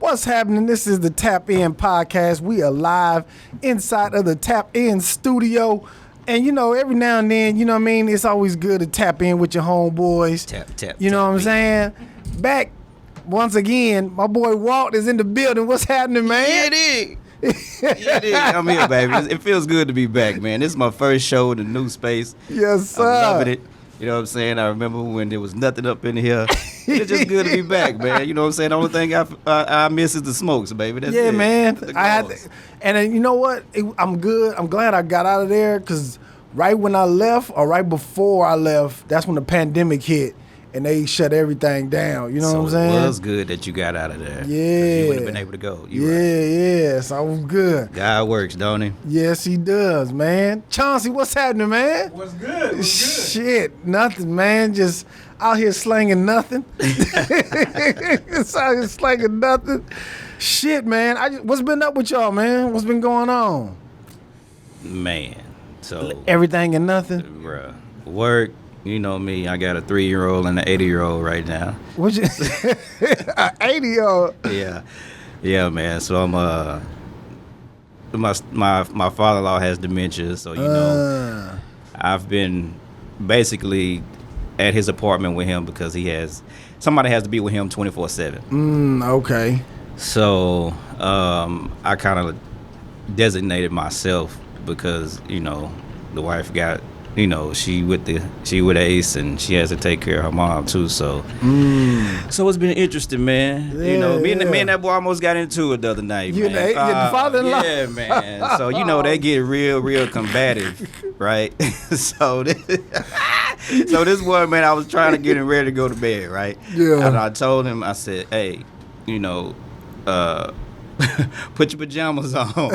What's happening? This is the Tap In podcast. We are live inside of the Tap In studio. And, you know, every now and then, you know what I mean, it's always good to tap in with your homeboys. Tap. You know what I'm saying? Back, once again, my boy Walt is in the building. What's happening, man? Yeah, it is. Yeah, it is. I'm here, baby. It feels good to be back, man. This is my first show in the new space. Yes, sir. I'm loving it. You know what I'm saying? I remember when there was nothing up in here. It's just good to be back, man. You know what I'm saying? The only thing I miss is the smokes, baby. That's yeah, it. man. And you know what? I'm good. I'm glad I got out of there because right when I left or right before I left, that's when the pandemic hit and they shut everything down. You know what I'm saying? It was good that you got out of there. Yeah. You would have been able to go. Yeah. So I was good. God works, don't he? Yes, he does, man. Chauncey, what's happening, man? What's good? Shit, nothing, man. Just out here slanging nothing. Just out here slanging nothing. Shit, man. What's been up with y'all, man? What's been going on? Man, so Everything and nothing. bruh, work. You know me. I got a 3-year-old and an 80-year-old right now. What you? 80-year-old. Yeah, man. So I'm my father-in-law has dementia, so you know I've been basically at his apartment with him because somebody has to be with him 24/7. Okay. So I kind of designated myself because you know the wife got. You know, she with Ace, and she has to take care of her mom too. So, so it's been interesting, man. Yeah, you know, me and that boy almost got into it the other night. You man. and the father-in-law. Yeah, man. So you know they get real combative, right? So this one, man, I was trying to get him ready to go to bed, right? Yeah. And I told him, I said, hey, you know, put your pajamas on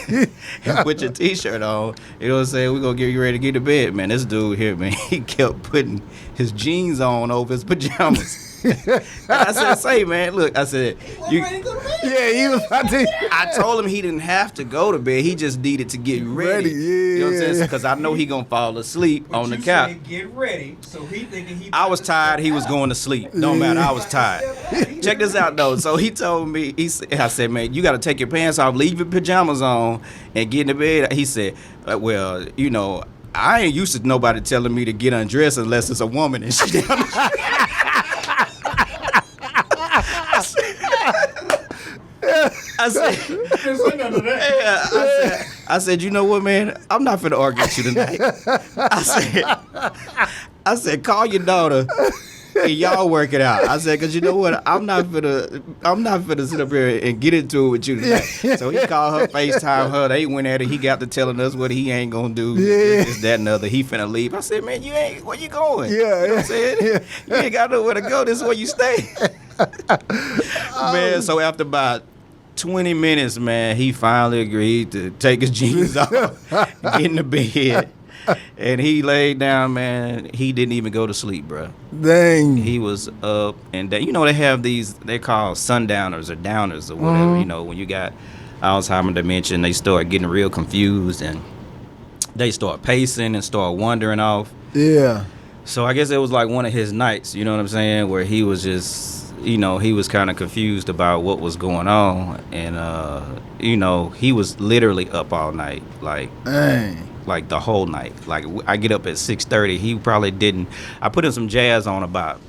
and put your t-shirt on. You know what I'm saying? We're going to get you ready to get to bed, man. This dude here, man, he kept putting his jeans on over his pajamas. I said, say, man, look, I said, Yeah, he was about to. I told him he didn't have to go to bed. He just needed to get ready. You know what I'm saying? Because I know he going to fall asleep on the couch. Said get ready, so he thinking he. I was tired. He was going to sleep. No matter. I was tired. Check this out, though. So he told me, I said, man, you got to take your pants off, leave your pajamas on, and get in the bed. He said, well, you know, I ain't used to nobody telling me to get undressed unless it's a woman and she down the street. I said, you know what, man? I'm not finna argue with you tonight. I said, call your daughter and y'all work it out. I said, cause you know what? I'm not finna sit up here and get into it with you tonight. So he called her, FaceTime her. They went at it. He got to telling us what he ain't gonna do. This, that, and other. He finna leave. I said, man, where you going? You know what I'm saying? You ain't got nowhere to go. This is where you stay. Man, so after about 20 minutes, man, he finally agreed to take his jeans off, get in the bed, and he laid down, man. He didn't even go to sleep, bro. Dang. He was up and down. You know, they have these, they call sundowners or downers or whatever. You know, when you got Alzheimer's dementia, they start getting real confused and they start pacing and start wandering off. Yeah. So I guess it was like one of his nights, you know what I'm saying, where he was just, you know, he was kind of confused about what was going on. And, you know, he was literally up all night, like the whole night. Like, I get up at 6:30. He probably didn't. I put in some jazz on about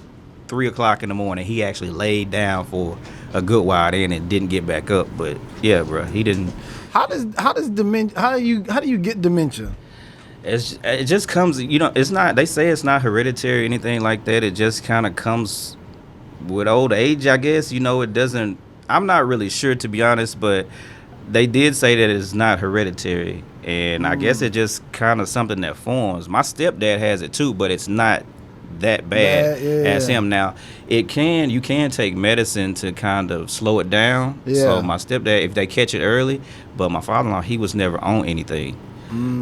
3 o'clock in the morning. He actually laid down for a good while then and didn't get back up. But, yeah, bro, he didn't. How does dementia, how do you get dementia? It just comes, you know, it's not, they say it's not hereditary or anything like that. It just kind of comes with old age, I guess. You know, it doesn't, I'm not really sure, to be honest, but they did say that it's not hereditary. And I guess it just kind of something that forms. My stepdad has it too, but it's not that bad as him. Now, you can take medicine to kind of slow it down. Yeah. So my stepdad, if they catch it early, but my father-in-law, he was never on anything.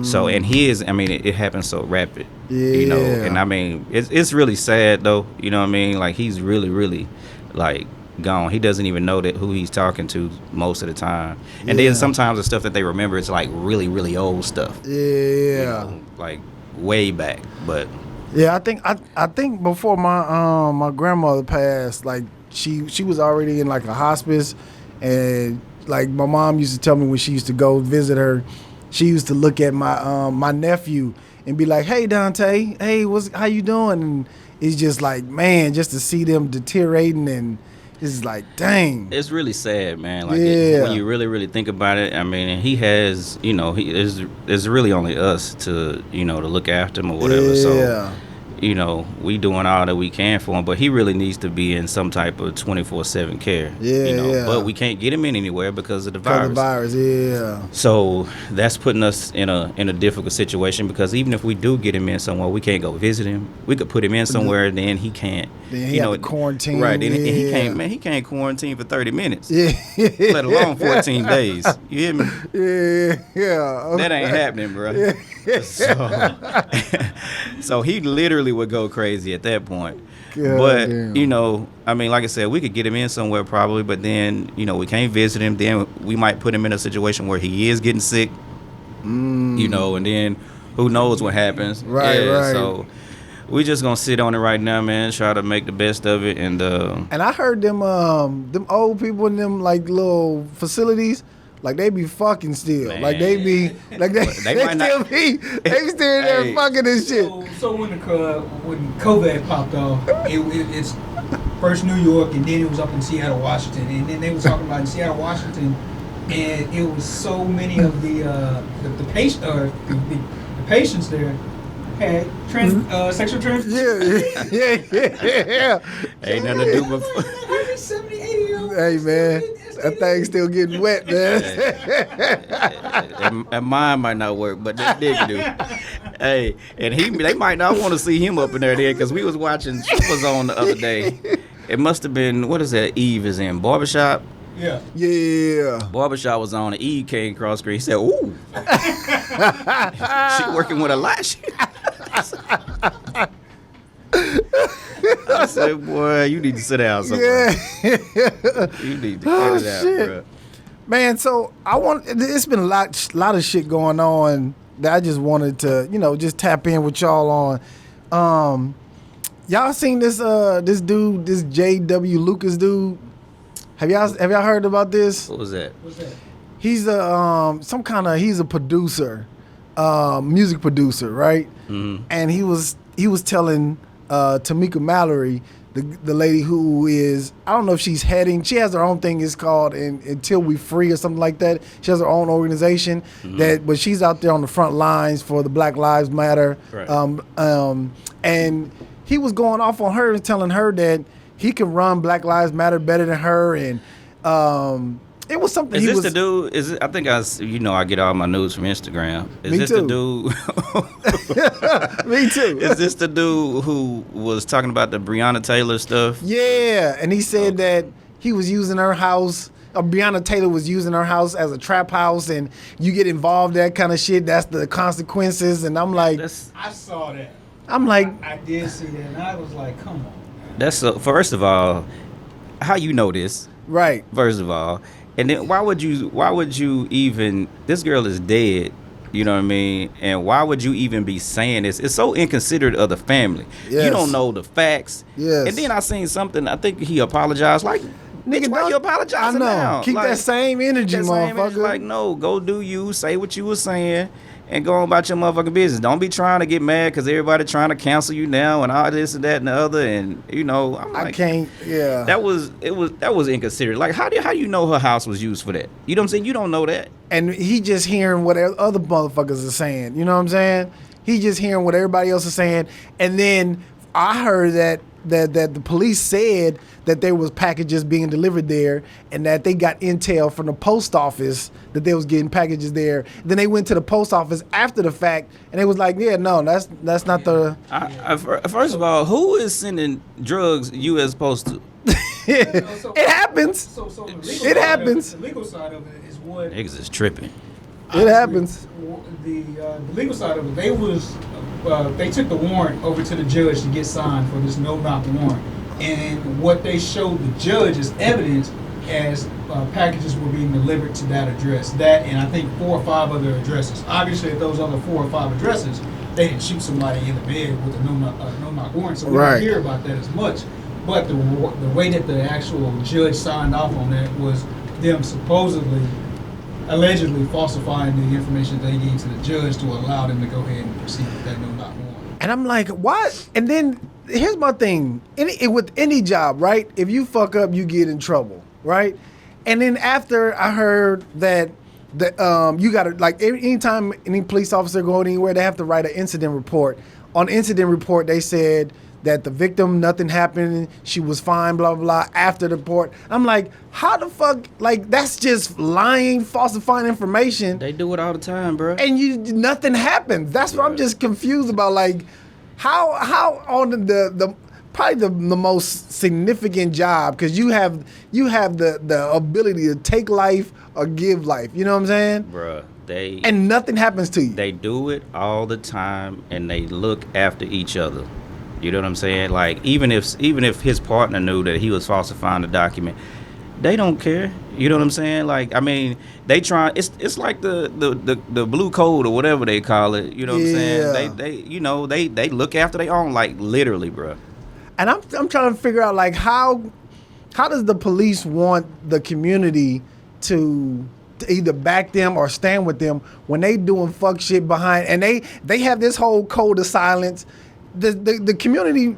So, and it happens so rapid, you know, and I mean, it's really sad though, you know what I mean? Like, he's really, really, like, gone. He doesn't even know that who he's talking to most of the time. And then sometimes the stuff that they remember is like really, really old stuff. Yeah. You know, like way back. But yeah, I think before my grandmother passed, like she was already in like a hospice, And like my mom used to tell me when she used to go visit her, she used to look at my nephew and be like, "Hey Donte, hey, how you doing?" And it's just like, man, just to see them deteriorating, and it's like, dang. It's really sad, man. Like Yeah. when you really, really think about it. I mean, he has, it's really only us to, to look after him or whatever. Yeah. So, we doing all that we can for him, but he really needs to be in some type of 24/7 care. Yeah. But we can't get him in anywhere because of the virus. For the virus, yeah. So that's putting us in a difficult situation, because even if we do get him in somewhere, we can't go visit him. We could put him in somewhere, and then he can't. Then he have to quarantine. Right. Then he yeah. can't. Man, he can't quarantine for 30 minutes. Yeah. Let alone 14 days. You hear me? Yeah. That ain't happening, bro. Yeah. So he literally would go crazy at that point. God But, damn. I mean, like I said, we could get him in somewhere probably, but then, we can't visit him. Then we might put him in a situation where he is getting sick, and then who knows what happens. Right, right. So we just going to sit on it right now, man, try to make the best of it. And I heard them old people in them like little facilities, like they be fucking still. Man. Like they be like they might still not- be still there Hey. fucking and shit. So when COVID popped off, it's first New York, and then it was up in Seattle, Washington, and then they were talking about in Seattle, Washington, and it was so many of the patients there had sexual transmission. Yeah. ain't nothing to do but... 70, 80-year-old. Hey man, that thing's still getting wet, man. And mine might not work, but that nigga do. Hey, and they might not want to see him up in there because we was watching Superzone the other day. It must have been, what is that Eve is in? Barbershop? Yeah. Yeah. Barbershop was on, and Eve came across screen. He said, "Ooh, she working with a lash." I said, "Boy, you need to sit down somewhere. Yeah. You need to cut it out, shit. bro." Man, so it's been a lot of shit going on that I just wanted to, just tap in with y'all on. Y'all seen this dude, this J.W. Lucas dude? Have y'all heard about this? What was that? What's that? He's he's a producer, music producer, right? Mm-hmm. And he was telling Tamika Mallory, the lady who is, I don't know if she has her own thing, it's called Until We Free or something like that. She has her own organization, but she's out there on the front lines for the Black Lives Matter. Right. And he was going off on her and telling her that he can run Black Lives Matter better than her, and it was something. Is this the dude? Is it? I think I get all my news from Instagram. Is Me this too. the dude? Me too. Is this the dude who was talking about the Breonna Taylor stuff? Yeah, and he said that he was using her house. Breonna Taylor was using her house as a trap house, and you get involved that kind of shit. That's the consequences. And I'm like, I saw that. I'm like, I did see that, and I was like, come on. That's first of all, how you know this? right. First of all, and then why would you even? This girl is dead. You know what I mean? And why would you even be saying this? It's so inconsiderate of the family. Yes. You don't know the facts. Yes. And then I seen something. I think he apologized. Like, nigga, why you apologizing I know. now? Keep Like, that same energy, that same motherfucker. energy, like, no, go do you. Say what you was saying. And go on about your motherfucking business. Don't be trying to get mad because everybody trying to cancel you now and all this and that and the other. And I'm like, I can't. Yeah. that was inconsiderate. Like, how do you know her house was used for that? You know what I'm saying? You don't know that. And he just hearing what other motherfuckers are saying. You know what I'm saying? He just hearing what everybody else is saying. And then I heard that the police said that there was packages being delivered there, and that they got intel from the post office that they was getting packages there. Then they went to the post office after the fact, and they was like, "Yeah, no, that's not the." First of all, who is sending drugs U.S. postal? It happens. So the legal It side happens. The legal side of it is what Niggas is tripping. It happens. The legal side of it, they took the warrant over to the judge to get signed for this no-knock warrant, and what they showed the judge as evidence as packages were being delivered to that address, that and I think 4 or 5 other addresses. Obviously, at those other 4 or 5 addresses, they didn't shoot somebody in the bed with a no-knock warrant, so we Right. don't hear about that as much. But the way that the actual judge signed off on that was them supposedly, allegedly falsifying the information they gave to the judge to allow them to go ahead and proceed with that no-knock warrant. And I'm like, what? And then here's my thing. With any job, right? If you fuck up, you get in trouble, right? And then after I heard that you got to, like, anytime any police officer go anywhere, they have to write an incident report. On the incident report, they said that the victim, nothing happened, she was fine, blah, blah, blah, after the report. I'm like, how the fuck, like, that's just lying, falsifying information. They do it all the time, bro. And nothing happens. That's what I'm just confused about. Like, how on the probably the most significant job, because you have the ability to take life or give life. You know what I'm saying? Bruh, and nothing happens to you. They do it all the time, and they look after each other. You know what I'm saying? Like, even if his partner knew that he was falsifying the document, they don't care. You know what I'm saying? Like, I mean, they try. It's like the blue code or whatever they call it. You know what I'm saying? They look after their own, like, literally, bro. And I'm trying to figure out, like, how does the police want the community to either back them or stand with them when they doing fuck shit behind, and they have this whole code of silence. The community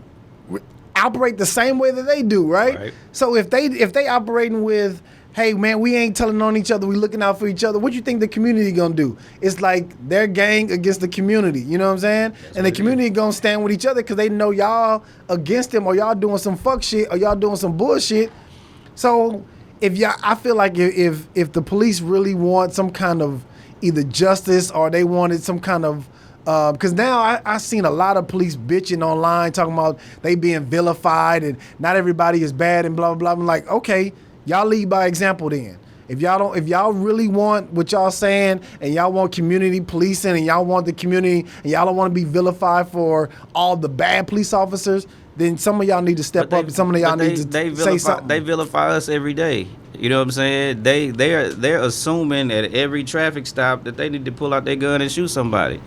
operate the same way that they do, right? So if they operating with, hey man, we ain't telling on each other, we looking out for each other, what you think the community gonna do? It's like their gang against the community, you know what I'm saying? And the community gonna stand with each other because they know y'all against them, or y'all doing some fuck shit, or y'all doing some bullshit. So I feel like if the police really want some kind of either justice, or they wanted some kind of, because now I seen a lot of police bitching online, talking about they being vilified and not everybody is bad and blah, blah, blah. I'm like, okay, y'all lead by example then. If y'all really want what y'all saying, and y'all want community policing, and y'all want the community, and y'all don't want to be vilified for all the bad police officers, then some of y'all need to step up, and some of y'all need to say something. They vilify us every day. You know what I'm saying? They're assuming at every traffic stop that they need to pull out their gun and shoot somebody.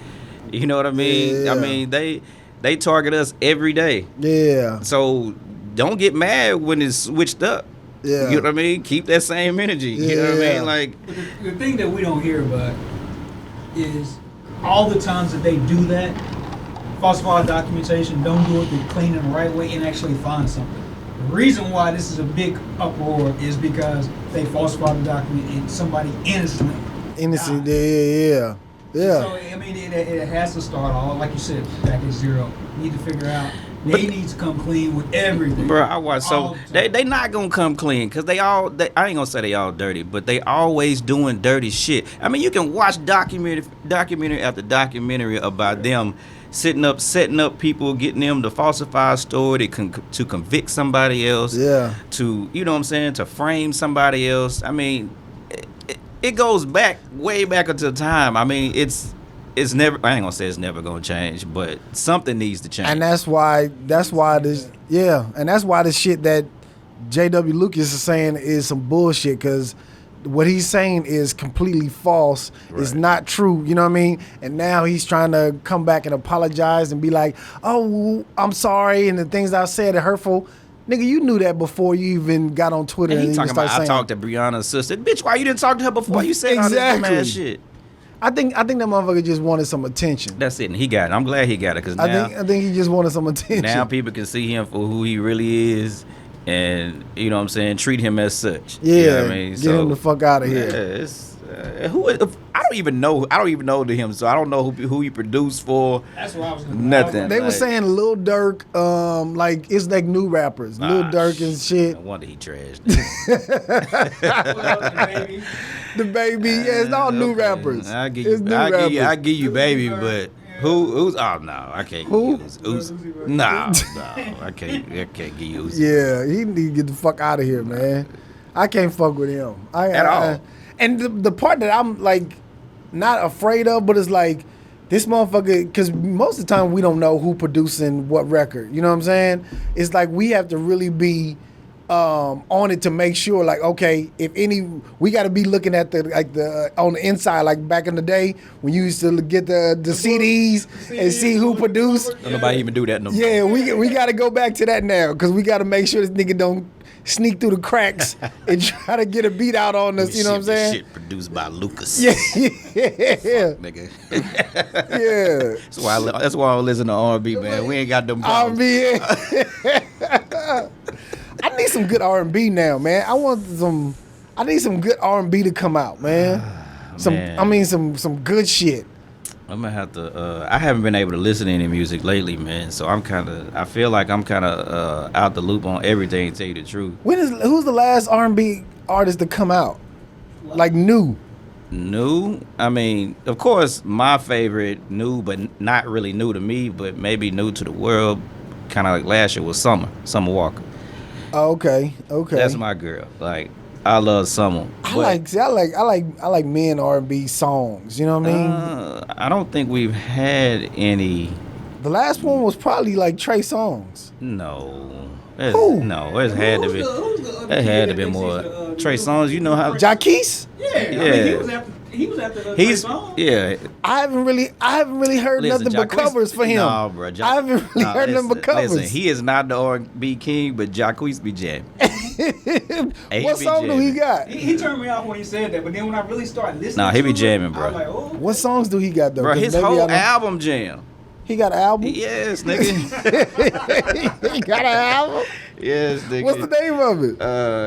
You know what I mean? Yeah. I mean, they target us every day. Yeah. So don't get mad when it's switched up. Yeah. You know what I mean? Keep that same energy. You know what I mean? Like, but the thing that we don't hear about is all the times that they do that, falsify documentation, don't do it the clean and the right way, and actually find something. The reason why this is a big uproar is because they falsified the document and somebody innocent. Yeah. So, I mean, it has to start all, like you said, back at zero. You need to figure out, they need to come clean with everything. Bro, I watch. So they not gonna come clean, because I ain't gonna say they all dirty, but they always doing dirty shit. I mean, you can watch documentary after documentary about them setting up people, getting them to falsify a story to convict somebody else. Yeah. To, you know what I'm saying, to frame somebody else. I mean, it goes back, way back into time. I mean, it's never, I ain't gonna say it's never gonna change, but something needs to change. And that's why the shit that J.W. Lucas is saying is some bullshit, because what he's saying is completely false. Right. It's not true, you know what I mean? And now he's trying to come back and apologize and be like, oh, I'm sorry, and the things I said are hurtful. Nigga, you knew that before you even got on Twitter. And he you talking about, saying, I talked to Brianna's sister. Bitch, why you didn't talk to her before you said all this dumbass shit? I think that motherfucker just wanted some attention. That's it, and he got it. I'm glad he got it, because now I think he just wanted some attention. Now people can see him for who he really is, and you know what I'm saying, treat him as such. Yeah, you know what I mean? Get him the fuck out of here. Yeah, it's, I don't even know to him, so I don't know who he produced for. That's what I was nothing. They were saying Lil Durk, like it's like new rappers, Lil Durk and shit. No wonder he trashed. The baby, yeah, it's all new rappers. I give you baby, but who's? Oh no, I can't. Who? Uzi. No, I can't give you Uzi. Yeah, he need to get the fuck out of here, man. I can't fuck with him at all. And the part that I'm like not afraid of, but it's like this motherfucker, because most of the time we don't know who producing what record. You know what I'm saying? It's like we have to really be on it to make sure, like, okay, if any, we got to be looking at the on the inside, like back in the day when you used to get the CDs and see who produced. Don't nobody even do that no more. Yeah, we got to go back to that now because we got to make sure this nigga don't sneak through the cracks and try to get a beat out on us. You know what I'm saying? Shit produced by Lucas. Yeah, Nigga. yeah. That's why I don't listen to R&B, man. We ain't got them problems. R&B. I need some good R&B now, man. I need some good R&B to come out, man. Some good shit. I'm gonna have to. I haven't been able to listen to any music lately, man. So I feel like I'm kind of out the loop on everything. To tell you the truth. Who's the last R&B artist to come out, like new? New? I mean, of course, my favorite new, but not really new to me, but maybe new to the world. Kind of like last year was Summer Walker. Oh, okay. That's my girl. Like, I love Summer. I like men R&B songs. You know what I mean? I don't think we've had any. The last one was probably like Trey Songz. No. Who? No, it had to be. It had to be more. Trey Songz, you know how. Jaquise? Yeah. I mean, he was after the He's song. yeah. I haven't really heard nothing but covers for him. No, bro. I haven't really heard nothing but covers. Listen, he is not the R&B king, but Jaquise be jamming. What song do he got? He turned me off when he said that, but then when I really started listening, Nah, he be to jamming, it, bro. I was like, oh. What songs do he got though? Bro, 'Cause his maybe whole album jam. He got an album? Yes, nigga. He got an album? Yes, nigga. What's the name of it?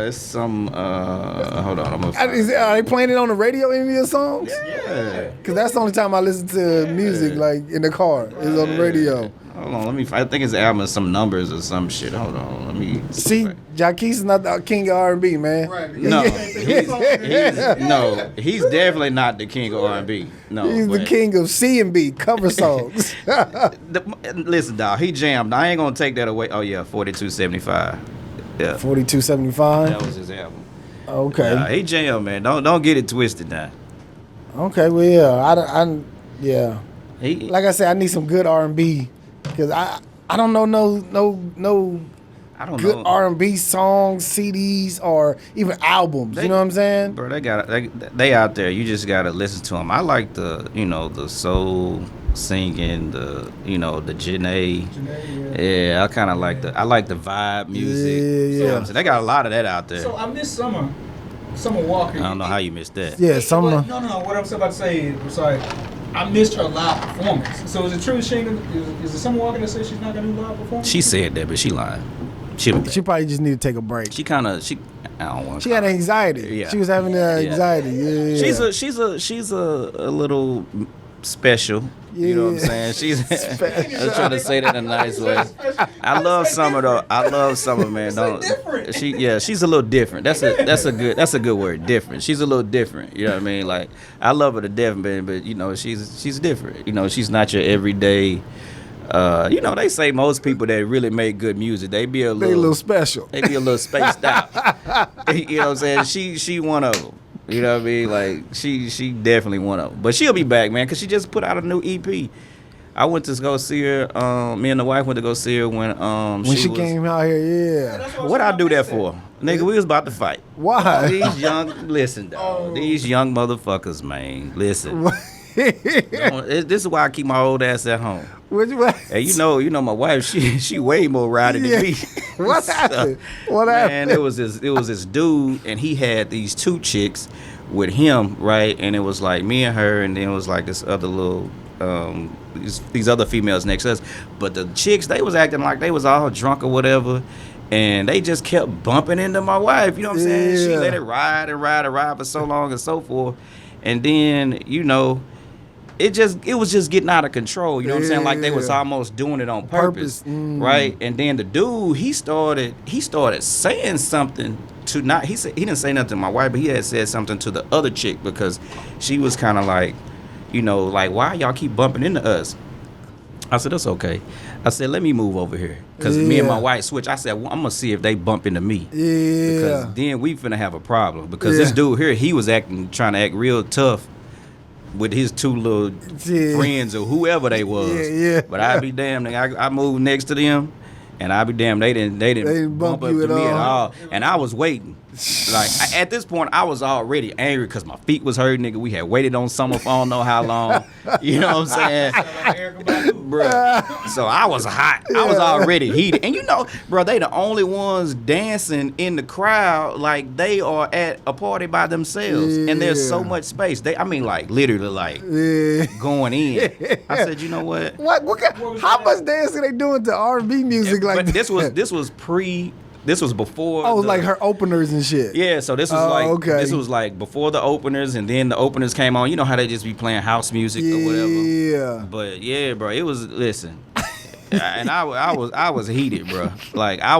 It's some. Hold on, I'm gonna. Are they playing it on the radio? Any of your songs? Yeah. Because that's the only time I listen to music, like in the car, is on the radio. Hold on, I think his album is some numbers or some shit. Hold on, let me See, Jaquise is not the king of R&B, man. Right. No, he's definitely not the king of R&B. No, He's the king of C&B cover songs. Listen, dog, he jammed. I ain't gonna take that away. Oh yeah, 4275. Yeah, 4275. that was his album. Okay. Yeah, he jammed, man. Don't get it twisted now. Okay. Well, yeah. Yeah. He, Like I said, I need some good R&B because I don't know no I don't good know. R&B songs, CDs, or even albums. You know what I'm saying? Bro, they out there. You just gotta listen to them. I like the soul singing, the Janae. Yeah, I kind of like the vibe music. Yeah. You know what I'm saying? They got a lot of that out there. So I miss Summer Walker. I don't know how you missed that. Yeah, some. No. What I'm about to say, I'm sorry. I missed her live performance. So is it true? Is it Summer Walker that says she's not gonna do live performance? She said that, but she lying. She probably just need to take a break. I don't want. She had anxiety. Yeah. She was having anxiety. Yeah. She's a little special. You know what I'm saying? She's. I'm trying to say that in a nice way. I love Summer though. I love Summer, man. She's a little different. That's a good word. Different. She's a little different. You know what I mean? Like I love her to death, but she's different. She's not your everyday. They say most people that really make good music, they be a little special. They be a little spaced out. You know what I'm saying? She one of them. You know what I mean? Like she definitely one of them. But she'll be back, man, because she just put out a new EP. I went to go see her. Me and the wife went to go see her when she came out here. Yeah. What I do that for, nigga? We was about to fight. Why? These young motherfuckers, man. Listen. This is why I keep my old ass at home. Hey, you know my wife. She way more riding than me. What happened? What happened? Man, it was this dude, and he had these two chicks with him, right? And it was like me and her, and then it was like this other little these other females next to us. But the chicks, they was acting like they was all drunk or whatever. And they just kept bumping into my wife. You know what I'm saying? She let it ride for so long and so forth. And then, it was just getting out of control. You know what I'm saying? Like they was almost doing it on purpose. Right? And then the dude, he started saying something to he didn't say nothing to my wife, but he had said something to the other chick because she was kind of like, like, why y'all keep bumping into us? I said, that's okay. I said, let me move over here. Because me and my wife switch. I said, well, I'm going to see if they bump into me. Yeah. Because then we finna have a problem. Because this dude here, he was trying to act real tough with his two little friends or whoever they was. Yeah. But I'd be damned, nigga. I moved next to them. And I be damn, they didn't bump up you to me at all. all. And I was waiting. Like at this point, I was already angry because my feet was hurting, nigga. We had waited on summer for I don't know how long. You know what I'm saying? Bruh. So I was hot. I was already heated. And you know, bro, they the only ones dancing in the crowd like they are at a party by themselves. And there's so much space. I mean, like literally like going in. I said, you know what? How much dancing they doing to R&B music like But this? This was before. Oh, it was like her openers and shit. Yeah, so this was okay. this was like before the openers, and then the openers came on. You know how they just be playing house music or whatever. Yeah. But yeah, bro, it was and I was heated, bro. Like I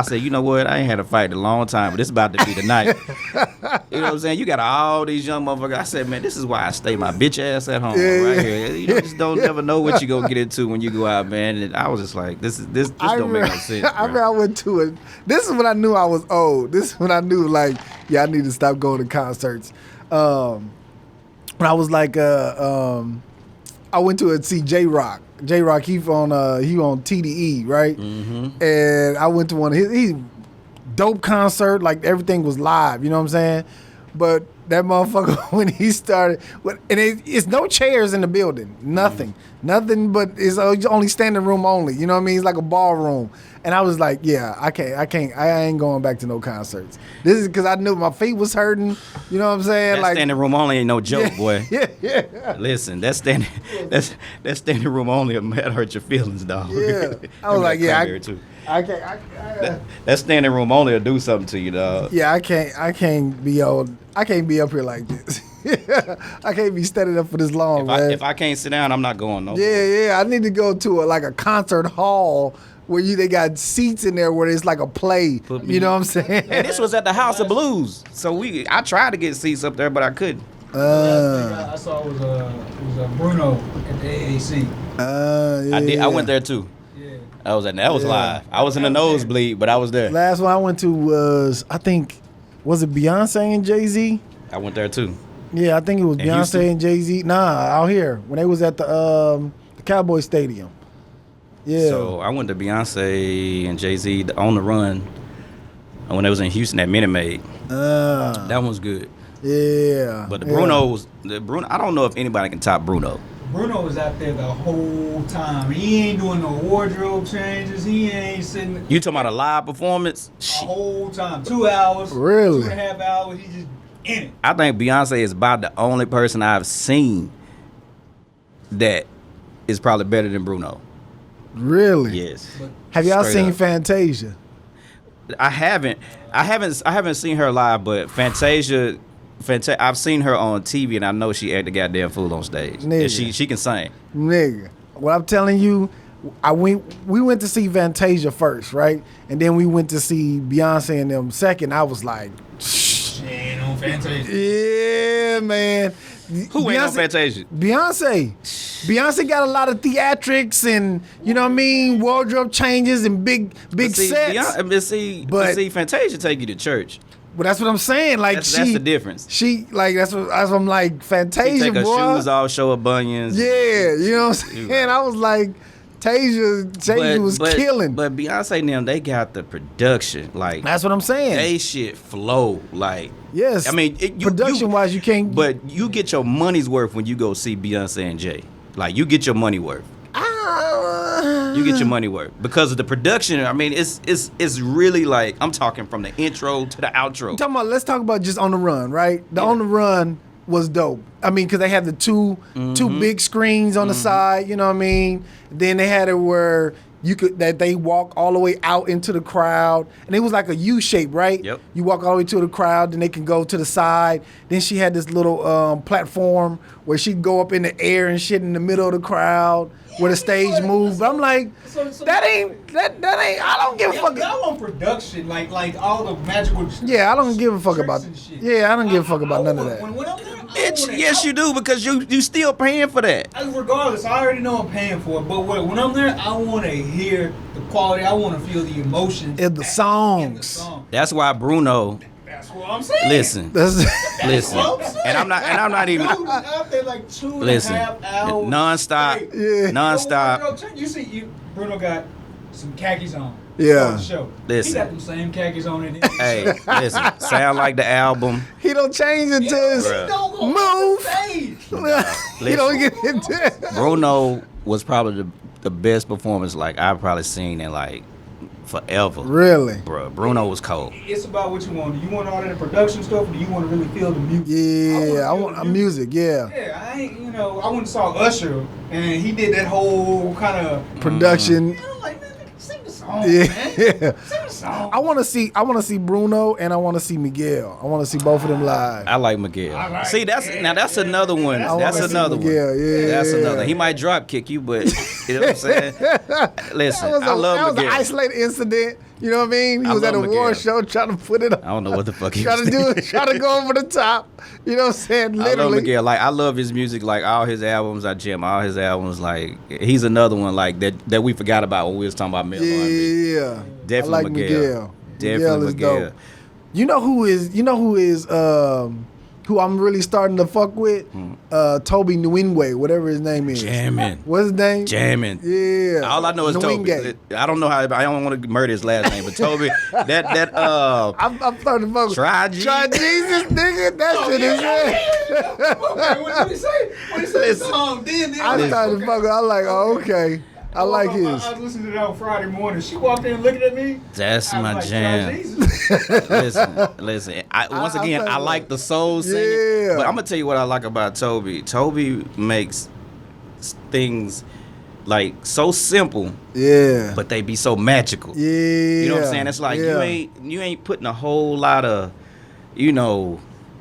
said, you know what? I ain't had a fight in a long time, but it's about to be the night. You know what I'm saying? You got all these young motherfuckers. I said, man, this is why I stay my bitch ass at home right here. You know, just don't never know what you gonna get into when you go out, man. And I was just like, this don't make no sense. I remember I went to it. This is when I knew I was old. This is when I knew like, yeah, I need to stop going to concerts. When I was like, I went to see J-Rock. J-Rock, he on TDE, right? Mm-hmm. And I went to one of his dope concert, like everything was live, you know what I'm saying? But that motherfucker, when he started, and it's no chairs in the building, nothing, but it's only standing room only, you know what I mean? It's like a ballroom. And I was like, yeah, I ain't going back to no concerts. This is because I knew my feet was hurting, you know what I'm saying? That like standing room only ain't no joke, boy. Yeah. Listen, that standing room only might hurt your feelings, dog. Yeah. I was like, yeah, I can't. That standing room only will do something to you, dog. Yeah, I can't be old. I can't be up here like this. I can't be standing up for this long, man. If I can't sit down, I'm not going no more. Yeah. I need to go to a concert hall where they got seats in there where it's like a play. You know what I'm saying? And this was at the House of Blues, so I tried to get seats up there, but I couldn't. I saw it was Bruno at the AAC. I went there too. Yeah. That was live. I was in the nosebleed, but I was there. Last one I went to was was it Beyonce and Jay-Z? I went there too. Yeah, I think it was In Beyonce Houston? and Jay-Z. Nah, out here when they was at the Cowboy Stadium. Yeah. So I went to Beyonce and Jay-Z on the run when they was in Houston at Minute Maid. That one was good. Yeah. But Bruno, I don't know if anybody can top Bruno. Bruno was out there the whole time. He ain't doing no wardrobe changes. He ain't sitting. You talking about a live performance? The whole time. 2 hours. Really? 2.5 hours. He just in it. I think Beyonce is about the only person I've seen that is probably better than Bruno. Really? Yes. Have y'all Straight seen up. Fantasia? I haven't seen her live, but Fantasia, I've seen her on TV, and I know she act the goddamn fool on stage. Nigga. And she can sing. Nigga, what I'm telling you, we went to see Fantasia first, right? And then we went to see Beyonce and them second. I was like, She ain't on Fantasia. yeah, man. Who ain't on Fantasia? Beyonce got a lot of theatrics and, you know what I mean, wardrobe changes and big sets. But see, Fantasia take you to church. But that's what I'm saying. Like That's the difference. She like that's what I'm like. Fantasia, She take her boy. shoes off, show her bunions. Yeah, you know what I'm saying. I was like, Tasia was killing. But Beyonce and them, they got the production. Like That's what I'm saying. they shit flow. Like Yes. I mean, production-wise, you can't. But you get your money's worth when you go see Beyonce and Jay. Like you get your money worth. You get your money worth because of the production. I mean, it's really like I'm talking from the intro to the outro. Let's talk about just On the Run, right? The On the Run was dope. I mean, because they had the two big screens on the side. You know what I mean? Then they had it where they walk all the way out into the crowd, and it was like a U shape, right? Yep. You walk all the way to the crowd, then they can go to the side. Then she had this little platform where she'd go up in the air and shit in the middle of the crowd where the stage moved. But I'm like, that ain't. I don't give a fuck. Y'all on production, like all the magical. Yeah, I don't give a fuck about. tricks and shit. Yeah, I don't give a fuck about none of that. When I'm there, Bitch, yes you do because you still paying for that. Regardless, I already know I'm paying for it. But when I'm there, I want to hear the quality. I want to feel the emotion. It's the songs. in the song. That's why Bruno. That's what I'm saying. Listen, That's listen, what I'm saying. and I'm not even. Dude was out there like 2.5 Listen, hours. nonstop, straight. Yeah. nonstop. You see, Bruno got some khakis on. Yeah. On the show. Listen. He got them same khakis on in Hey, listen, sound like the album. He don't change it to his Bruh. Don't go move. on the stage. He don't get into it. Bruno was probably the best performance like I've probably seen in like forever. Really? Bro, Bruno was cold. It's about what you want. Do you want all of the production stuff, or do you want to really feel the music? Yeah, I feel want the music. Yeah, Yeah, I ain't. I went and saw Usher, and he did that whole kind of. production. I'm like, man, sing the song, Yeah, man. yeah. Sing the song. I want to see Bruno and I want to see Miguel. I want to see both of them live. I like Miguel. I like See, that's another one. I That's wanna see another one. Miguel, yeah. That's another. He might drop kick you, but you know what I'm saying. Listen, I love that was Miguel. an isolated incident. You know what I mean? He I was at a love war Miguel. show trying to put it I up. don't know what the fuck he Trying was to do doing. it, trying to go over the top. You know what I'm saying? I love Literally. Miguel. Like I love his music. Like all his albums, I jam all his albums. Like he's another one like that we forgot about when we was talking about male R&B. Yeah. Definitely I like Miguel. Definitely Miguel is Miguel. dope. You know who is who I'm really starting to fuck with? Toby Nwingwe, whatever his name is. Jamming. What's his name? Jamming. Yeah. All I know is Toby. Nwingwe. I don't know how. I don't want to murder his last name, but Toby. I'm starting to fuck with. Try Try Jesus. Jesus, nigga. That shit is it. Okay, what did he say? What did he say? Listen. Song. Then I started to fuck with. I'm like, oh, okay. I like his. I was listening to that on Friday morning. She walked in looking at me. That's I was my like, jam. "God, Jesus." Listen. Once I again, tell I you like what. the soul singing, Yeah. but I'm gonna tell you what I like about Toby. Toby makes things like so simple, Yeah. but they be so magical. Yeah. You know what I'm saying? It's like yeah. you ain't putting a whole lot of,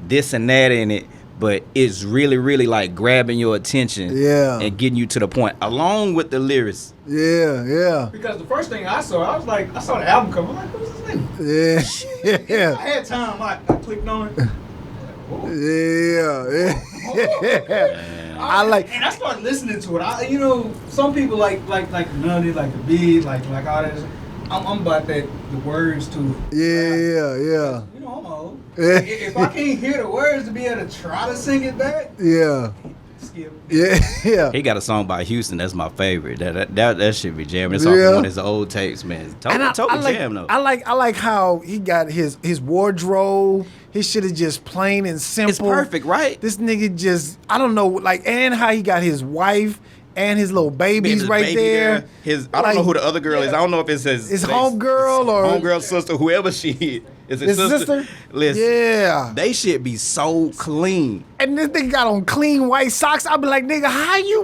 this and that in it, but it's really, really like grabbing your attention Yeah. and getting you to the point, along with the lyrics. Yeah, yeah. Because the first thing I saw, I saw the album cover. I'm like, who's this nigga? Yeah. I Yeah. had time. I clicked on it. Whoa. Yeah. I like. And I started listening to it. Some people like Nutty, like the beat, like all that. I'm about that, the words to it. Yeah. I'm old. Yeah. If I can't hear the words to be able to try to sing it back, Yeah. skip. Yeah. He got a song by Houston that's my favorite. That should be jamming. It's off Yeah. of one of his old tapes, man. Toby like, jam though. I like how he got his wardrobe. His shit is just plain and simple. It's perfect, right? This nigga just, I don't know, and how he got his wife and his little babies His right baby there. girl, I don't know who the other girl is. I don't know if it's his homegirl or homegirl sister, whoever she is. Is it his sister. Listen, Yeah. they should be so clean. And this nigga got on clean white socks. I be like, nigga,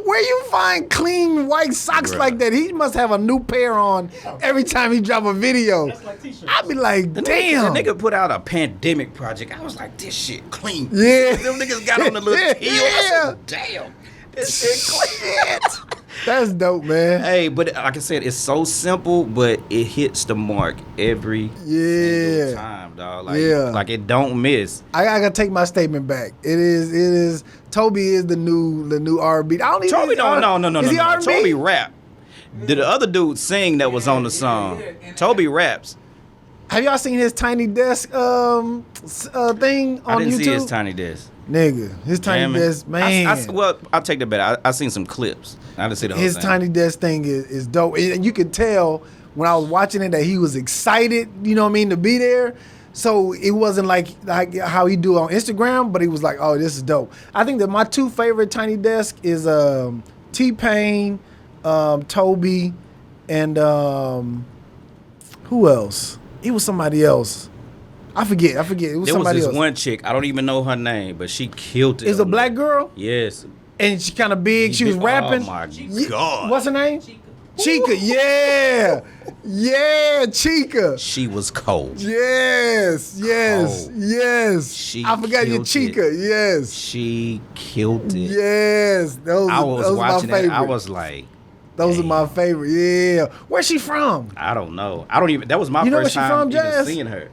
where you find clean white socks Bruh. like that? He must have a new pair on every time he drop a video. That's like t-shirts. I be like, damn. The nigga put out a pandemic project. I was like, this shit clean. Yeah. Them niggas got on the little heel. I Yeah. said, damn, this shit clean. That's dope, man. Hey, but like I said, it's so simple, but it hits the mark every Yeah. single time, dog. Like, Yeah. like it don't miss. I gotta take my statement back. It is. Toby is the new R&B. I don't even. Toby, no. Is he R&B? Toby rap. Did the other dude sing that was on the song? And Toby raps. Have y'all seen his Tiny Desk thing on I didn't YouTube? see his Tiny Desk. Nigga, his Tiny Jamming. Desk, man. Well, I'll take that back. I seen some clips. I didn't see the whole His thing. Tiny Desk thing is dope. And you could tell when I was watching it that he was excited, you know what I mean, to be there. So it wasn't like how he do on Instagram, but he was like, oh, this is dope. I think that my two favorite Tiny Desk is T-Pain, Toby, and who else? It was somebody else. I forget. It was There was somebody this else. one chick. I don't even know her name, but she killed it. Is a on black there. girl? Yes. And she kind of big. She was rapping. Oh my Ye- god. What's her name? Chica. Yeah. Yeah, Chica. She was cold. Yes. Oh. Yes. I forgot your killed Chica. it. Yes. She killed it. Yes. Those I was are my watching favorite. that. I was like, Those are my favorite. Yeah. Where's she from? I don't know. I don't even. That was my You know where first she time from, even Jazz? seeing her.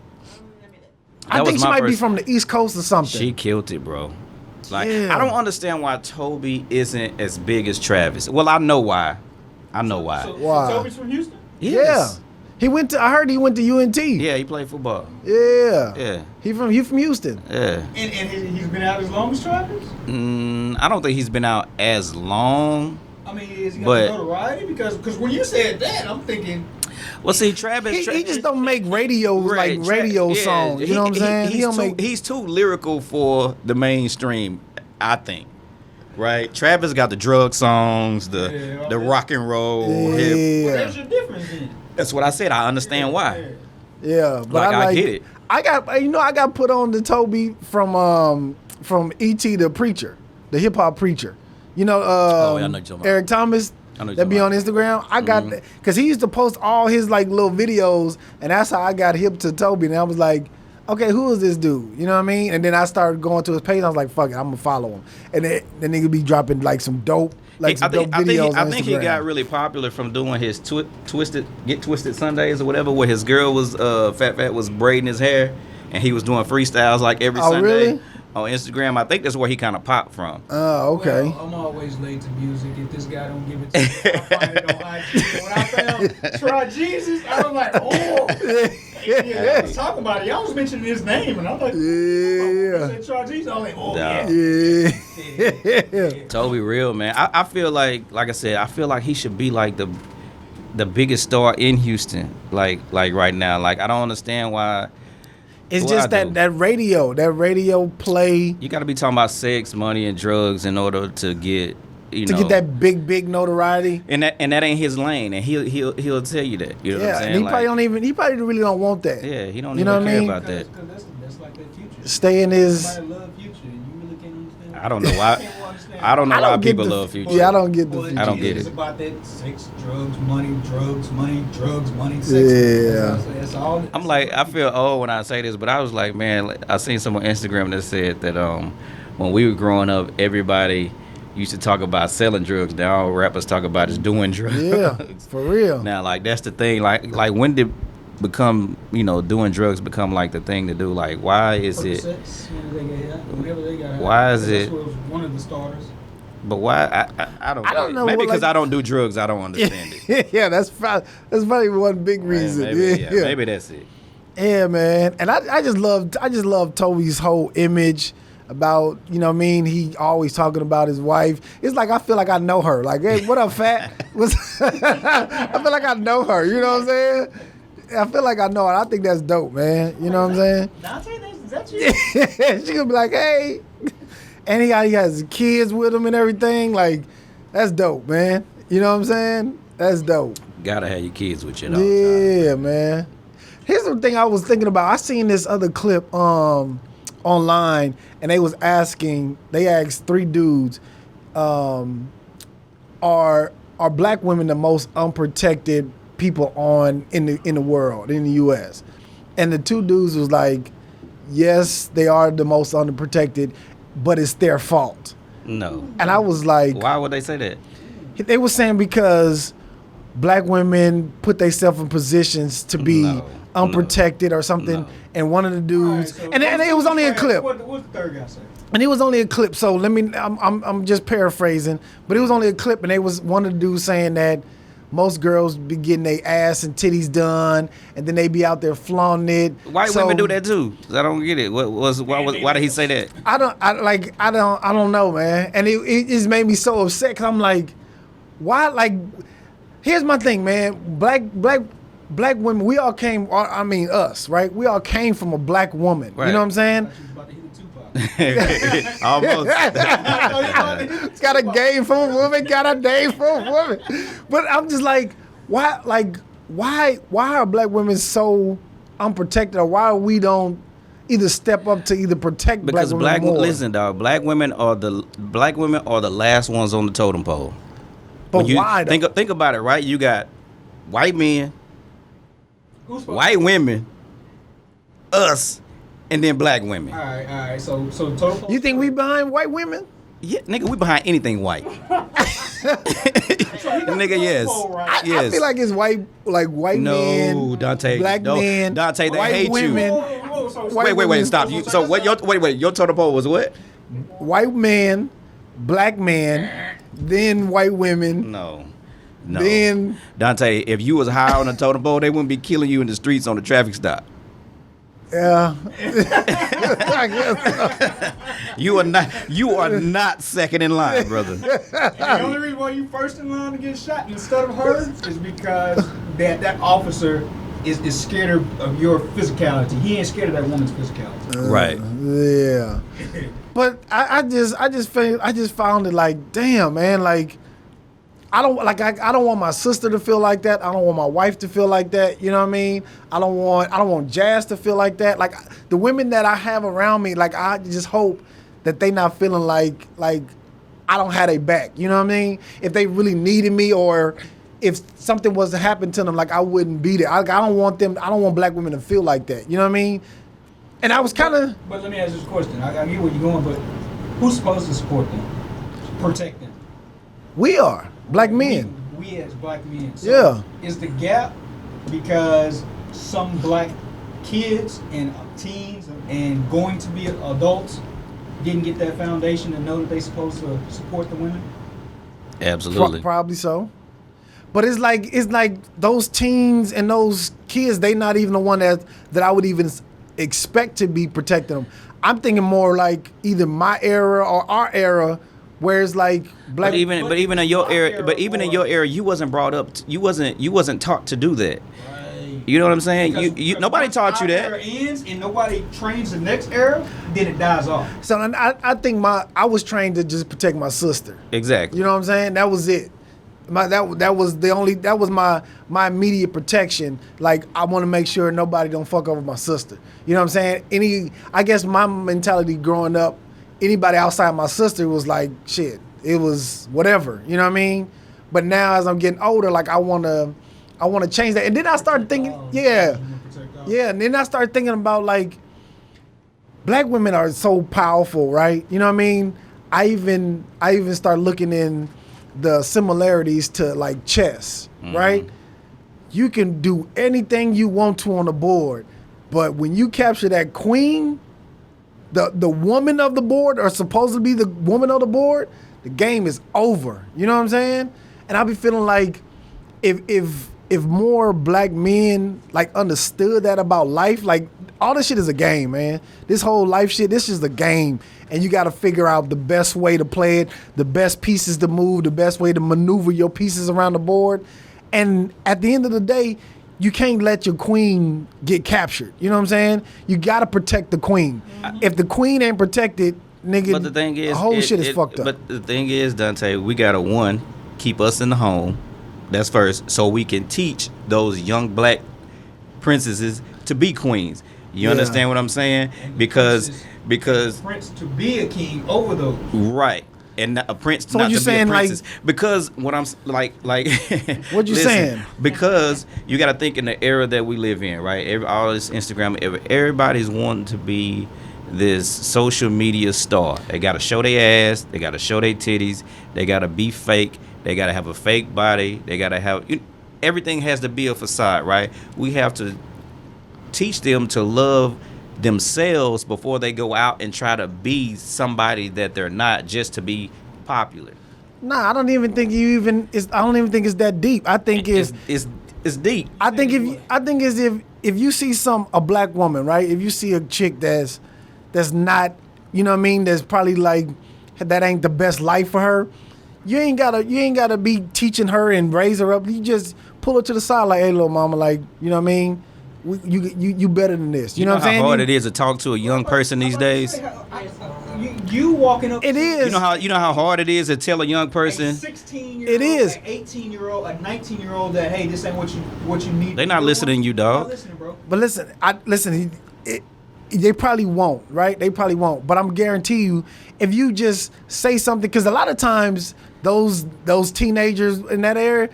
I That think was she my might be first- from the East Coast or something. She killed it, bro. Like, Yeah. I don't understand why Toby isn't as big as Travis. Well, I know why. So Wow. Toby's from Houston? Yeah. I heard he went to UNT. Yeah, he played football. Yeah. Yeah. He from Houston. Yeah. And he's been out as long as Travis? I don't think he's been out as long. I mean, is he got But- notoriety? Because when you said that, I'm thinking, Well, see, Travis, He just don't make radios Right, like radio songs. You know what I'm saying? He's too lyrical for the mainstream, I think. Right? Travis got the drug songs, the rock and roll. Hip. Well, there's your difference then. That's what I said. I understand why. Yeah, but Like, I get it. I got put on to Toby from E.T. the Preacher, the hip hop preacher. You know, I know you're talking about. Eric Thomas. I know you're That be on talking Instagram. I got because he used to post all his like little videos, and that's how I got hip to Toby. And I was like, okay, who is this dude? You know what I mean? And then I started going to his page. And I was like, fuck it, I'm gonna follow him. And then nigga be dropping like some dope, videos. I think he got really popular from doing his twisted Sundays or whatever, where his girl was Fat was braiding his hair, and he was doing freestyles like every Sunday. Really? On Instagram. I think that's where he kind of popped from. Oh, okay. Well, I'm always late to music. If this guy don't give it to me, I find it on IG. When I found Try Jesus, I was like, oh. Yeah, I was talking about it. Y'all was mentioning his name, and I'm like, Yeah. I said Try Jesus. I was like, oh, Nah. Yeah. Toby real, man. I feel like I said, I feel like he should be like the biggest star in Houston, like right now. Like, I don't understand why. It's Well, just that radio play You got to be talking about sex, money, and drugs in order to get to get that big notoriety. And that ain't his lane, and he'll tell you that. You know what I'm Yeah, saying? and he probably really don't want that. Yeah, he don't You know even what I care mean? about that. Because that's like that future. Stay in his. Somebody love future, and you really can't understand. I don't know why. Can't understand. I don't know I why don't get people the- love Future. Yeah, I don't get the. Well, I don't get It's it. about that sex, drugs, money, sex. Yeah. That's all. I'm like, I feel old when I say this, but I was like, man, like, I seen some on Instagram that said that when we were growing up, everybody used to talk about selling drugs. Now all rappers talk about is doing drugs. Yeah, for real. Now, like, that's the thing. Like when did become, doing drugs become like the thing to do? Like, why is it? Why is it? That was one of the starters. But why? I don't know. Maybe what, because like- I don't do drugs, I don't understand it. Yeah, that's probably one big reason. Maybe, Yeah. maybe that's it. Yeah, man. And I just love Toby's whole image about, you know what I mean? He always talking about his wife. It's like I feel like I know her. Like, hey, what up, fat? I feel like I know her. You know what I'm saying? I feel like I know her. I think that's dope, man. You know what I'm saying? Donte, is that you? She gonna be like, hey. And he has kids with him and everything. Like, that's dope, man. You know what I'm saying? That's dope. Gotta have your kids with you at all times. Yeah, man. Here's the thing I was thinking about. I seen this other clip online, and they asked 3 dudes, are black women the most unprotected people in the world, in the US? And the 2 dudes was like, yes, they are the most unprotected, but it's their fault. No. And I was like, Why would they say that? they were saying because black women put themselves in positions to be No. unprotected or something. No. And one of the dudes, All right, so and it was only a clip, What the third guy say? and it was only a clip. So I'm just paraphrasing, but it was only a clip, and they was one of the dudes saying that most girls be getting their ass and titties done, and then they be out there flaunting it. White So, women do that too. I don't get it. Why did he say that? I don't know, man. And it just made me so upset because I'm like, why? Like, here's my thing, man. Black women, we all came. I mean, us, right? We all came from a black woman. Right. You know what I'm saying? She was about to hit a Tupac. Almost. Got a game for a woman. Got a name for a woman. But I'm just like, why? Like, why are black women so unprotected, or why we don't either step up to either protect Because black women more? listen, dog. Black women are the last ones on the totem pole. But When why? Though? Think about it, right? You got white men, Who's white women, us, and then black women. All right. So total. You think we behind white women? Yeah, nigga, we behind anything white. Nigga, yes. I feel like it's white men. No, Donte. black no, men, Dante, they white hate women, you. white Wait, women- stop. So what? Your totem pole was what? white man, black man, then white women, No. then Dante, if you was high on the totem pole, they wouldn't be killing you in the streets on the traffic stop. Yeah. I guess so. You are not second in line, brother. The only reason why you first in line to get shot instead of her is because that officer is scared of your physicality. He ain't scared of that woman's physicality. Right. Yeah. But I just found it like, damn, man, like I don't want my sister to feel like that. I don't want my wife to feel like that. You know what I mean? I don't want Jazz to feel like that. Like the women that I have around me, like I just hope that they not feeling like I don't have their back. You know what I mean? If they really needed me, or if something was to happen to them, like I wouldn't be there. I don't want black women to feel like that. You know what I mean? And I was kind of. But let me ask this question. I get where you're going, but who's supposed to support them, protect them? We are black men. We as black men. So Yeah. Is the gap because some black kids and teens and going to be adults didn't get that foundation to know that they're supposed to support the women? Absolutely. Probably so. But it's like those teens and those kids, they not even the one that I would even expect to be protecting them. I'm thinking more like either my era or our era, where it's like black. But even in your era, you wasn't brought up. You wasn't taught to do that. Right. You know what I'm saying? Because Nobody once taught you our that. era ends and nobody trains the next era, then it dies off. So I think I was trained to just protect my sister. Exactly. You know what I'm saying? That was it. That was my immediate protection. Like I want to make sure nobody don't fuck over my sister. You know what I'm saying? I guess my mentality growing up, anybody outside my sister was like shit. It was whatever. You know what I mean? But now as I'm getting older, like I want to change that. And then I started thinking, yeah. And then I started thinking about like black women are so powerful, right? You know what I mean? I even start looking in the similarities to like chess, right? You can do anything you want to on the board, but when you capture that queen, the woman of the board, or supposed to be the woman of the board, the game is over. You know what I'm saying? And I be feeling like if more black men like understood that about life, like all this shit is a game, man. This whole life shit, this is a game. And you got to figure out the best way to play it, the best pieces to move, the best way to maneuver your pieces around the board. And at the end of the day, you can't let your queen get captured. You know what I'm saying? You got to protect the queen. If the queen ain't protected, nigga, But the thing is, the whole shit is fucked up. But the thing is, Donte, we gotta keep us in the home. That's first, so we can teach those young black princesses to be queens. You understand what I'm saying? Because Prince to be a king over those. right, and not a prince. So not what you to saying, be a like- princess. Because what I'm like. What you saying? Because you got to think in the era that we live in, right? All this Instagram, everybody's wanting to be this social media star. They got to show their ass. They got to show their titties. They got to be fake. They got to have a fake body. They got to have everything has to be a facade, right? We have to teach them to love themselves before they go out and try to be somebody that they're not just to be popular. Nah, I don't even think I don't even think it's that deep. I think It's deep. I think if you see a black woman, right? If you see a chick that's not, you know what I mean, that's probably like that ain't the best life for her, you ain't gotta be teaching her and raise her up. You just pull her to the side like, hey, little mama, like, you know what I mean? You better than this. You know what I'm saying? How hard it is to talk to a young person these days. You walking up. It is. You know how hard it is to tell a young person. A 16-year-old, It is. an 18-year-old, a 19-year-old that hey, this ain't what you need. They not listening to you, They're not dog. listening, bro. But listen, they probably won't, right? They probably won't. But I'm guarantee you, if you just say something, because a lot of times those teenagers in that area,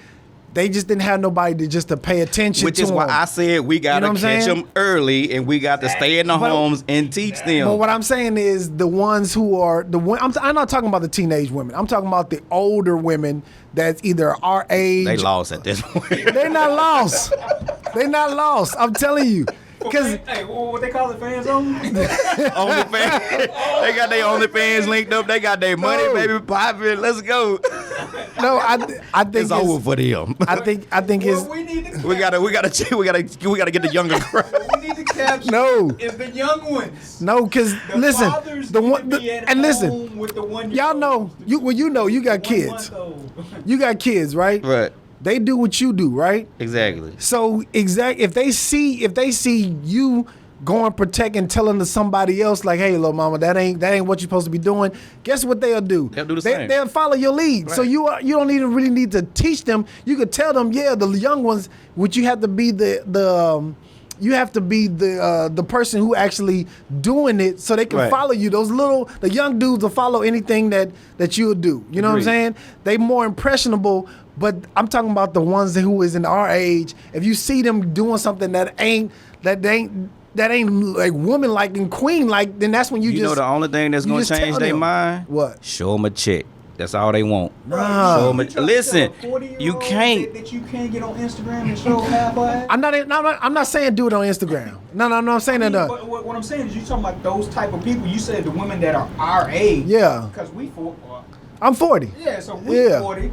they just didn't have nobody to pay attention to. Which is why I said we got to what I'm catch saying? them early and we got to stay in the But- homes and teach them. But what I'm saying is the ones who are I'm not talking about the teenage women. I'm talking about the older women that's either our age. They lost at this point. They're not lost. They're not lost. I'm telling you. Because Hey, what they call it, fans only? OnlyFans. They got their OnlyFans linked up. They got their money, No. baby, popping. Let's go. No, I think It's over for them. I think it's Well, we need to we gotta get the younger crowd. What we need to capture No. is the young ones. no, because The listen, fathers the need one to be at and listen, home with the 1 year y'all old. know you got kids, 1 month old. you got kids, right? Right. They do what you do, right? Exactly. So if they see you going protect and telling to somebody else like, hey, little mama, that ain't what you're supposed to be doing. Guess what they'll do? They'll do the same. They'll follow your lead. Right. So you don't even really need to teach them. You could tell them, yeah, the young ones, which you have to be the person who actually doing it, so they can Right. follow you. The young dudes will follow anything that you'll do. You know what I'm Agreed. saying? They more impressionable. But I'm talking about the ones who is in our age. If you see them doing something that ain't like woman like and queen like, then that's when you You just know the only thing that's you gonna just change tell their them. mind? What? Show them a check. That's all they want. Nah. Show 'em You a- trying to listen, tell a 40-year-old you can't. that you can't get on Instagram and show half her ass? I'm not saying do it on Instagram. No, I'm saying that. What I'm saying is you talking about those type of people. You said the women that are our age. Yeah. Because we I'm 40. yeah, so we Yeah. 40.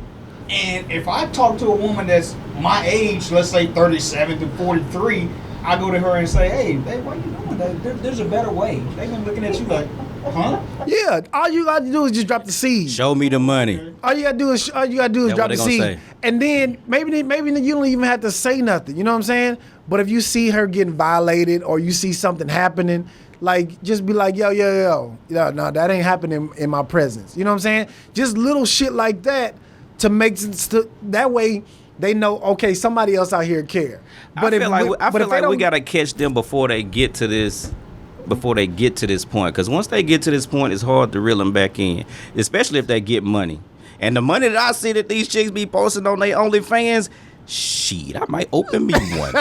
And if I talk to a woman that's my age, let's say 37 to 43, I go to her and say, hey, babe, what are you doing? There's a better way. They've been looking at you like, huh? Yeah. All you got to do is just drop the seed. Show me the money. All you gotta do is That's drop what the they gonna seed, say. and then maybe you don't even have to say nothing. You know what I'm saying? But if you see her getting violated or you see something happening, like just be like, yo, no, that ain't happening in my presence. You know what I'm saying? Just little shit like that to make that way they know, okay, somebody else out here care. But I feel like we don't- gotta catch them before they get to this. Before they get to this point, because once they get to this point, it's hard to reel them back in, especially if they get money. And the money that I see that these chicks be posting on their OnlyFans, shit, I might open me one.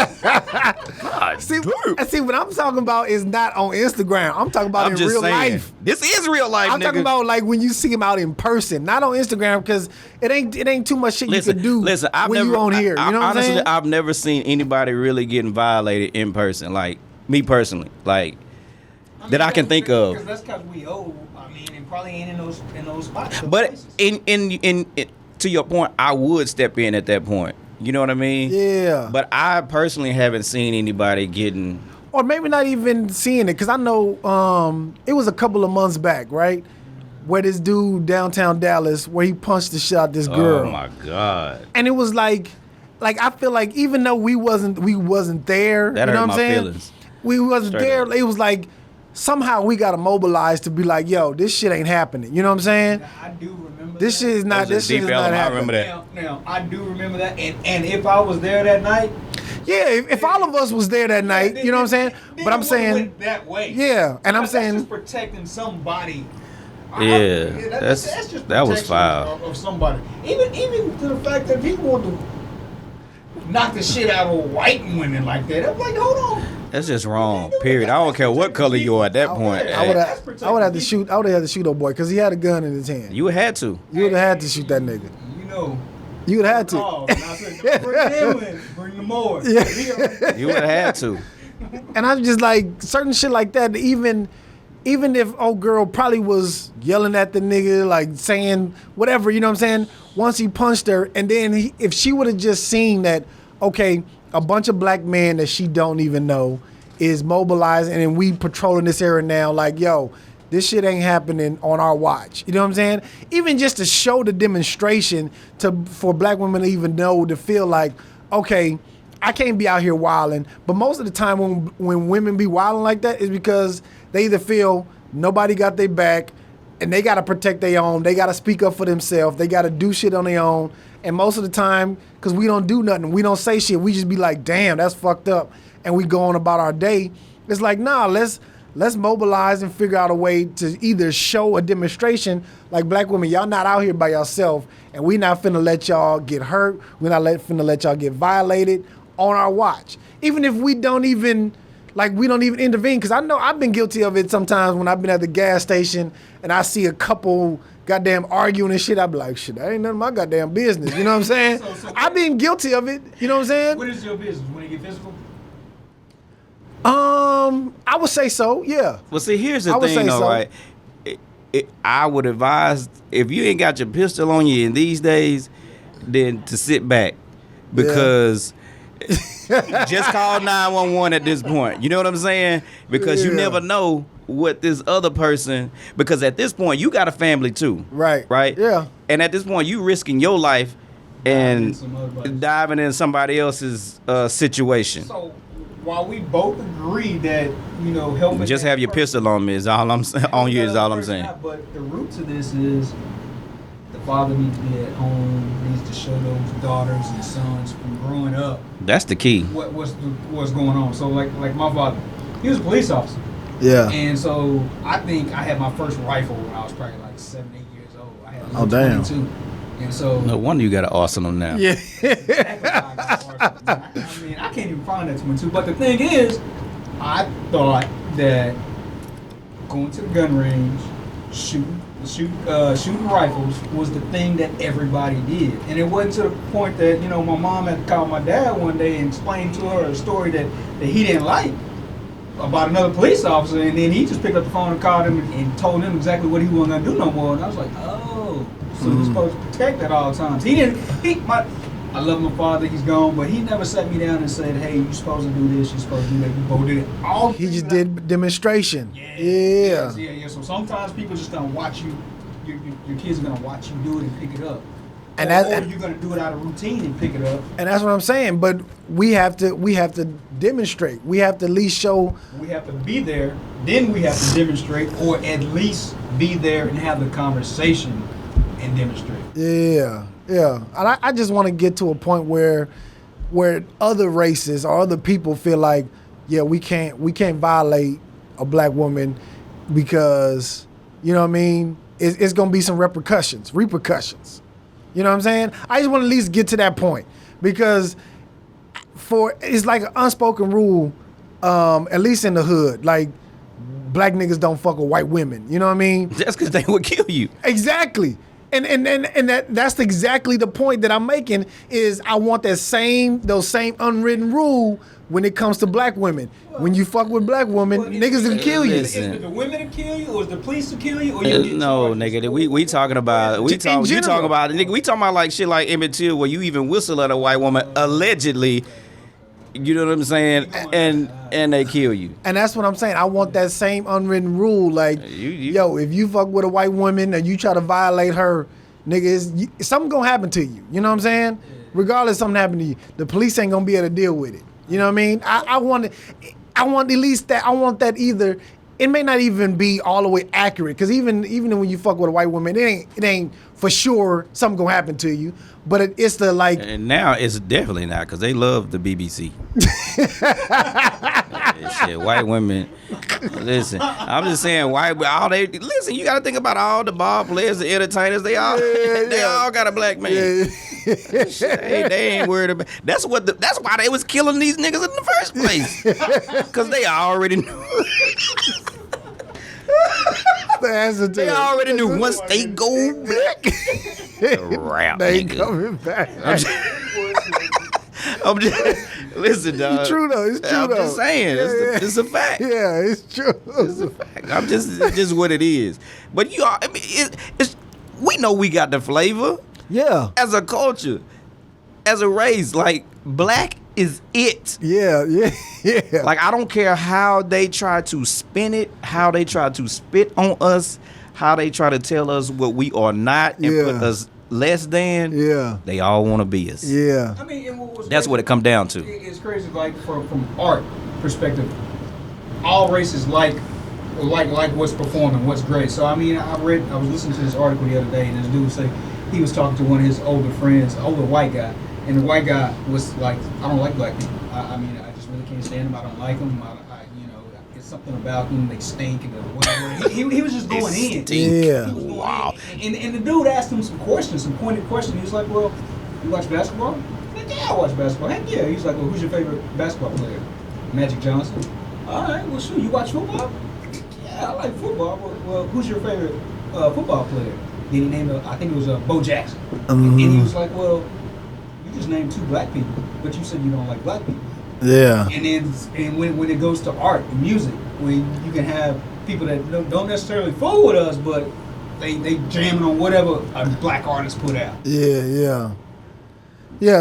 God, See, dude. see, what I'm talking about is not on Instagram. I'm talking about I'm in just real saying, life. this is real life. I'm nigga. talking about like when you see him out in person, not on Instagram, because it ain't too much shit you can do when you on here. You know what I'm honestly, saying? I've never seen anybody really getting violated in person, like me personally, like that I can think of. Because that's because we old. I mean, and probably ain't in those spots. those But places. in to your point, I would step in at that point. You know what I mean? Yeah. But I personally haven't seen anybody getting. Or maybe not even seeing it, because I know it was a couple of months back, right? Where this dude downtown Dallas, where he punched the shit out this girl. Oh my God. And it was like I feel like even though we wasn't there, That you know hurt what I'm my saying? feelings. We wasn't Straight there. up. It was like somehow we got to mobilize to be like, yo, this shit ain't happening. You know what I'm saying? Now, I do remember This that. shit is not. was a This shit deep is not element. I happening. remember that. Now, I do remember that, and if I was there that night, Yeah, if all of us was there that night, then- you know what I'm saying? then But I'm it would've saying, went that way. yeah, and I'm That's saying, just protecting somebody. Yeah, That's that was protection foul. of somebody. Even to the fact that people want to knock the shit out of white women like that. I'm like, hold on. That's just wrong. Period. I don't care what color you are at that point. I would That's have protecting to shoot. I would have had to shoot old boy because he had a gun in his hand. You had to. You would have had to shoot that nigga. You know. You would have had to. Oh, and I said, don't bring them in, bring the more. Yeah. You would have had to. And I'm just like certain shit like that. Even if old girl probably was yelling at the nigga, like saying whatever, you know what I'm saying? Once he punched her, and then if she would have just seen that, okay, a bunch of black men that she don't even know is mobilized, and then we patrolling this area now, like, yo, this shit ain't happening on our watch. You know what I'm saying? Even just to show the demonstration for black women to even know, to feel like, okay, I can't be out here wilding. But most of the time when women be wilding like that is because they either feel nobody got their back and they got to protect their own. They got to speak up for themselves. They got to do shit on their own. And most of the time, because we don't do nothing, we don't say shit, we just be like, damn, that's fucked up. And we go on about our day. It's like, nah, let's mobilize and figure out a way to either show a demonstration like black women, y'all not out here by yourself, and we not finna let y'all get hurt. We're not finna let y'all get violated on our watch. Even if we don't even intervene, because I know I've been guilty of it sometimes when I've been at the gas station and I see a couple goddamn arguing and shit. I be like, shit, that ain't none of my goddamn business. You know what I'm saying? So I've been guilty of it. You know what I'm saying? What is your business? When you get physical? I would say so. Yeah. Well, see, here's the I would thing, say though, so. right? I would advise, if you ain't got your pistol on you in these days, then to sit back, because just call 911 at this point. You know what I'm saying? Because you never know what this other person, because at this point you got a family too. Right. Yeah. And at this point you risking your life and diving in somebody else's situation. So while we both agree that, helping, just have your pistol on me is all I'm saying. On you is all I'm saying. But the root to this is the father needs to be at home, needs to show those daughters and sons from growing up. That's the key. What's going on? So like my father, he was a police officer. Yeah. And so I think I had my first rifle when I was probably like 7, 8 years old. I had a Oh, damn. 22. And so No wonder you got an arsenal now. Yeah. I mean, I can't even find that 22. But the thing is, I thought that going to the gun range, shooting rifles was the thing that everybody did. And it wasn't to the point that, my mom had to call my dad one day and explain to her a story that he didn't like about another police officer, and then he just picked up the phone and called him and told him exactly what he wasn't gonna do no more. And I was like, oh, so you're supposed to protect at all times. I love my father, he's gone, but he never sat me down and said, hey, you're supposed to do this, you're supposed to do that, you both did it. He just did demonstration. Yeah. So sometimes people just gonna watch you, your kids are gonna watch you do it and pick it up. And or you're gonna do it out of routine and pick it up. And that's what I'm saying. But we have to demonstrate. We have to at least show. We have to be there. Then we have to demonstrate, or at least be there and have the conversation and demonstrate. Yeah. And I just want to get to a point where other races or other people feel like, yeah, we can't violate a black woman because, you know what I mean? It's gonna be some repercussions. You know what I'm saying? I just want to at least get to that point because it's like an unspoken rule, at least in the hood, like black niggas don't fuck with white women. You know what I mean? That's because they would kill you. Exactly. And that's exactly the point that I'm making is I want those same unwritten rule when it comes to black women. When you fuck with black women, niggas will kill you. Is it the women to kill you, or is the police to kill you, or you no, nigga. We talking about you talking about nigga. We talking about like shit like Emmett Till, where you even whistle at a white woman allegedly. You know what I'm saying? And they kill you. And that's what I'm saying. I want that same unwritten rule. Like, yo, if you fuck with a white woman and you try to violate her, nigga, something gonna happen to you. You know what I'm saying? Regardless, something happened to you. The police ain't gonna be able to deal with it. You know what I mean? I want at least that. I want that either. It may not even be all the way accurate, because even when you fuck with a white woman, it ain't for sure something gonna happen to you. But it's the like. And now it's definitely not, because they love the BBC. Shit, white women. Listen, I'm just saying, listen. You got to think about all the ball players, the entertainers. They all got a black man. Shit, they ain't worried about. That's why they was killing these niggas in the first place, because they already knew. They already knew once they go back, rap, they nigga. coming back. I'm just listen, dog. It's true though. I'm just saying, it's a fact. Yeah, it's true. It's a fact. It's just what it is. But we know we got the flavor. Yeah. As a culture, as a race, like black is it. Yeah. Like, I don't care how they try to spin it, how they try to spit on us, how they try to tell us what we are not and put us less than. Yeah. They all want to be us. Yeah. I mean, that's what it comes down to. It's crazy, like from art perspective, all races like what's performing, what's great. So I mean, I was listening to this article the other day, and this dude said he was talking to one of his older friends, older white guy. And the white guy was like, I don't like black people. I mean, I just really can't stand them. I don't like them. It's something about them. They stink and whatever. He was just going in. Yeah. Wow. And the dude asked him some questions, some pointed questions. He was like, well, you watch basketball? I'm like, yeah, I watch basketball. Heck yeah. He's like, well, who's your favorite basketball player? Magic Johnson. All right, well, sure. You watch football? Yeah, I like football. Well, who's your favorite football player? Then he named, I think it was Bo Jackson. And he was like, well, just named 2 black people, but you said you don't like black people. Yeah. And when it goes to art and music, when you can have people that don't necessarily fool with us, but they jamming on whatever a black artist put out. Yeah.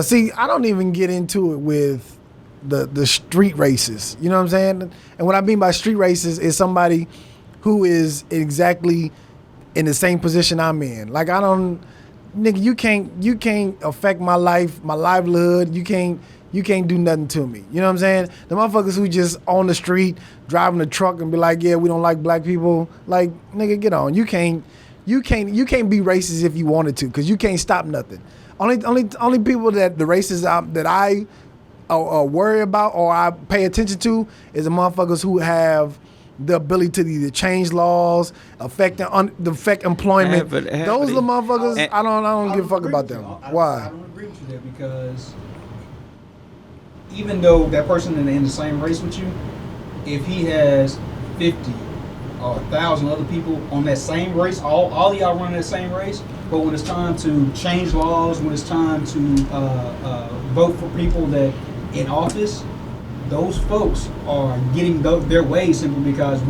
See, I don't even get into it with the street races. You know what I'm saying? And what I mean by street races is somebody who is exactly in the same position I'm in. Like nigga, you can't affect my life, my livelihood. You can't do nothing to me. You know what I'm saying? The motherfuckers who just on the street driving a truck and be like, yeah, we don't like black people. Like, nigga, get on. You can't be racist if you wanted to, because you can't stop nothing. Only people that the racists that I worry about or I pay attention to is the motherfuckers who have the ability to either change laws, affect employment. Those are the motherfuckers. I don't give a fuck about them. Why? I don't agree with you there, because even though that person in the same race with you, if he has 50 or 1,000 other people on that same race, all of y'all running that same race, but when it's time to change laws, when it's time to vote for people that in office, those folks are getting their way simply because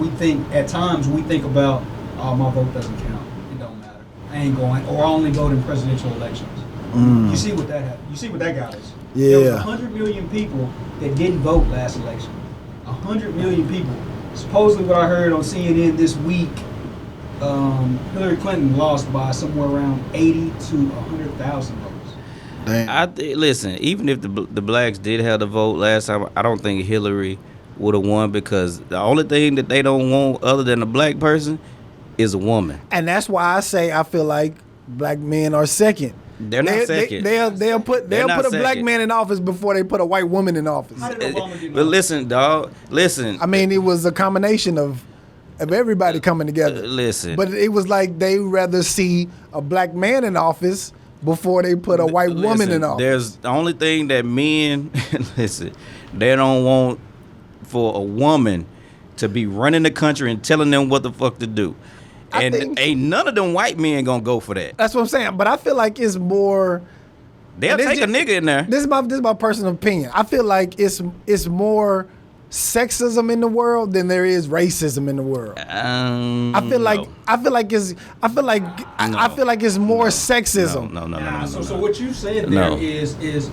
at times we think about, oh, my vote doesn't count, it don't matter, I ain't going, or I only vote in presidential elections. You see what that got us. Yeah. There was 100 million people that didn't vote last election. 100 million people. Supposedly, what I heard on CNN this week, Hillary Clinton lost by somewhere around 80 to 100,000 votes. Damn. Listen, even if the blacks did have the vote last time, I don't think Hillary would have won, because the only thing that they don't want other than a black person is a woman. And that's why I say I feel like black men are second. They're not second. They'll put a black second. man in office before they put a white woman in office. How did Obama get But listen, dog. Listen. I mean, it was a combination of everybody coming together. Listen. But it was like they rather see a black man in office before they put a white woman in office. There's the only thing that men they don't want for a woman to be running the country and telling them what the fuck to do. And ain't none of them white men gonna go for that. That's what I'm saying. But I feel like it's more. They'll take a nigga in there. This is my personal opinion. I feel like it's more sexism in the world than there is racism in the world. I feel like it's more sexism. No. So what you said there is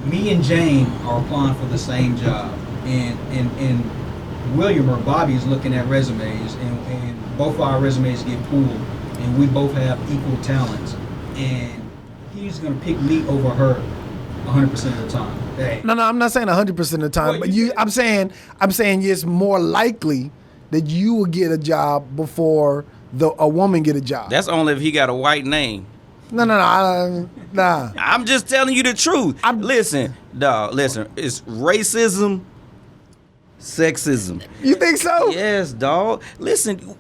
me and Jane are applying for the same job, and William or Bobby is looking at resumes, and both of our resumes get pulled, and we both have equal talents, and he's gonna pick me over her 100% of the time. Hey. No, I'm not saying 100% of the time, but I'm saying it's more likely that you will get a job before a woman get a job. That's only if he got a white name. No, nah. I'm just telling you the truth. Listen, dog. Listen, it's racism, sexism. You think so? Yes, dog. Listen,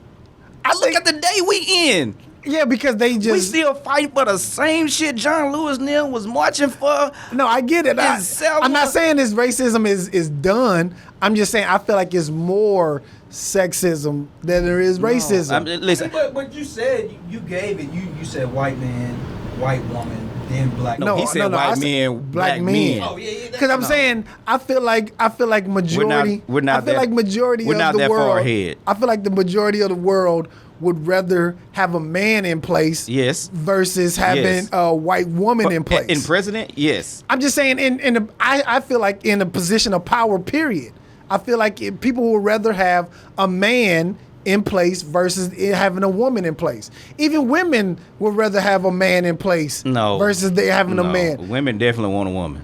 look at the day we in. Yeah, because we still fight for the same shit John Lewis Neal was marching for. No, I get it. I'm not saying this racism is done. I'm just saying I feel like it's more sexism than there is racism. Listen, but you said you gave it. You said white man, white woman, then black. No, he said white men, black men. Oh yeah. Because I'm saying I feel like majority. We're not that far ahead. I feel like the majority of the world would rather have a man in place, yes, versus having a white woman in place. In president, yes. I'm just saying, I feel like in a position of power, period. I feel like people would rather have a man in place versus having a woman in place. Even women would rather have a man in place versus they having a man. Women definitely want a woman.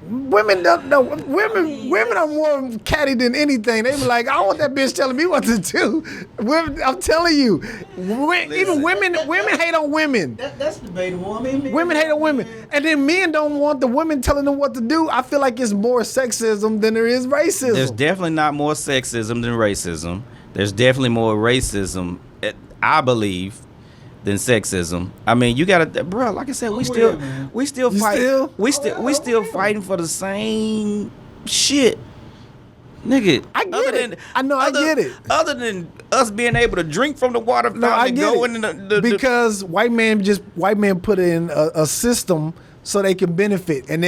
Women don't know. Women are more catty than anything. They be like, I want that bitch telling me what to do. I'm telling you, even women hate on women. That's debatable. I mean, women hate on women, and then men don't want the women telling them what to do. I feel like it's more sexism than there is racism. There's definitely not more sexism than racism. There's definitely more racism, I believe, than sexism. I mean, you gotta, bro. Like I said, we still fighting for the same shit, nigga. I get it. I get it. Other than us being able to drink from the water fountain, I get it. Because white men put in a system so they can benefit, and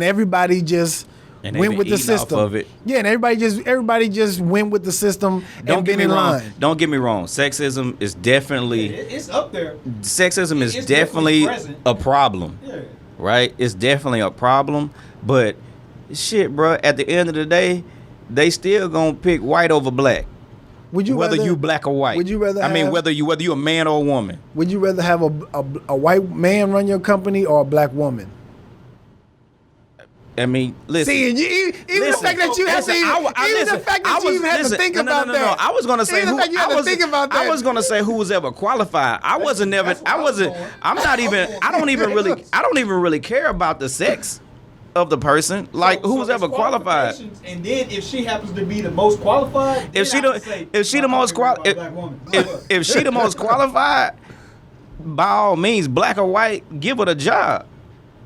everybody just And they went been with the eating off system. of it. Yeah, and everybody just went with the system Don't and get been me in wrong. line. Don't get me wrong. Sexism is definitely It's up there. sexism is It's definitely present. a problem. Yeah. Right? It's definitely a problem. But shit, bro, at the end of the day, they still gonna pick white over black. Would you Whether rather, you black or white. Would you rather? I mean, have- whether you a man or a woman. Would you rather have a white man run your company or a black woman? I mean, listen. See, even the fact that you have to, the fact that you even had to think about that. No. I was gonna say Even the fact you had to think about that. I was gonna say who was ever qualified. I wasn't never. that's where I I was wasn't. going. I'm not even. I don't even really. I don't even really care about the sex of the person. Like who was So ever it's qualified. qualifications, and then if she happens to be the most qualified, If she the most if she the most qualified, by all means, black or white, give her the job.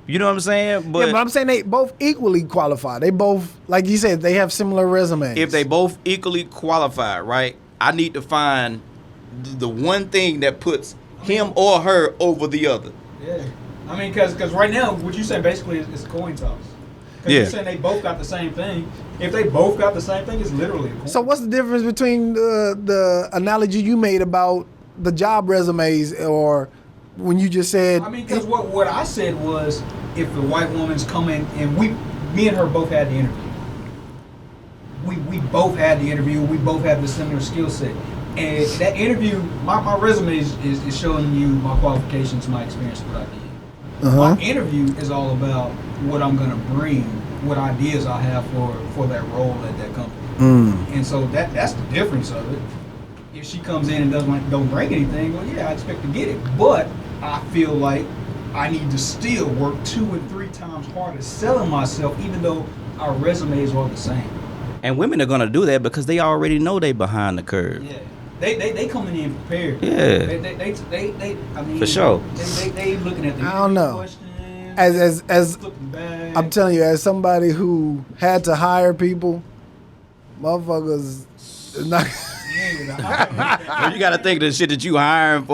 You know what I'm saying? But I'm saying they both equally qualified. They both, like you said, they have similar resumes. if they both equally qualified, right? I need to find the one thing that puts him or her over the other. Yeah, I mean, because right now, what you saying basically is coin toss. Because Yeah. you're saying they both got the same thing. If they both got the same thing, it's literally a coin. So what's the difference between the analogy you made about the job resumes or when you just said? I mean, because what I said was, if the white woman's coming and me and her both had the interview. We both had the interview. We both had the similar skill set. And that interview, my resume is showing you my qualifications, my experience, what I did. Uh-huh. My interview is all about what I'm gonna bring, what ideas I have for that role at that company. And so that's the difference of it. If she comes in and don't bring anything, well, yeah, I expect to get it. But I feel like I need to still work 2 and 3 times harder selling myself, even though our resumes are the same. And women are gonna do that because they already know they behind the curve. Yeah, they coming in prepared. Yeah. They I mean, For sure. They looking at the I don't know. questions, As flipping back. I'm telling you, as somebody who had to hire people, motherfuckers is not. Well, you gotta think of the shit that you hiring for.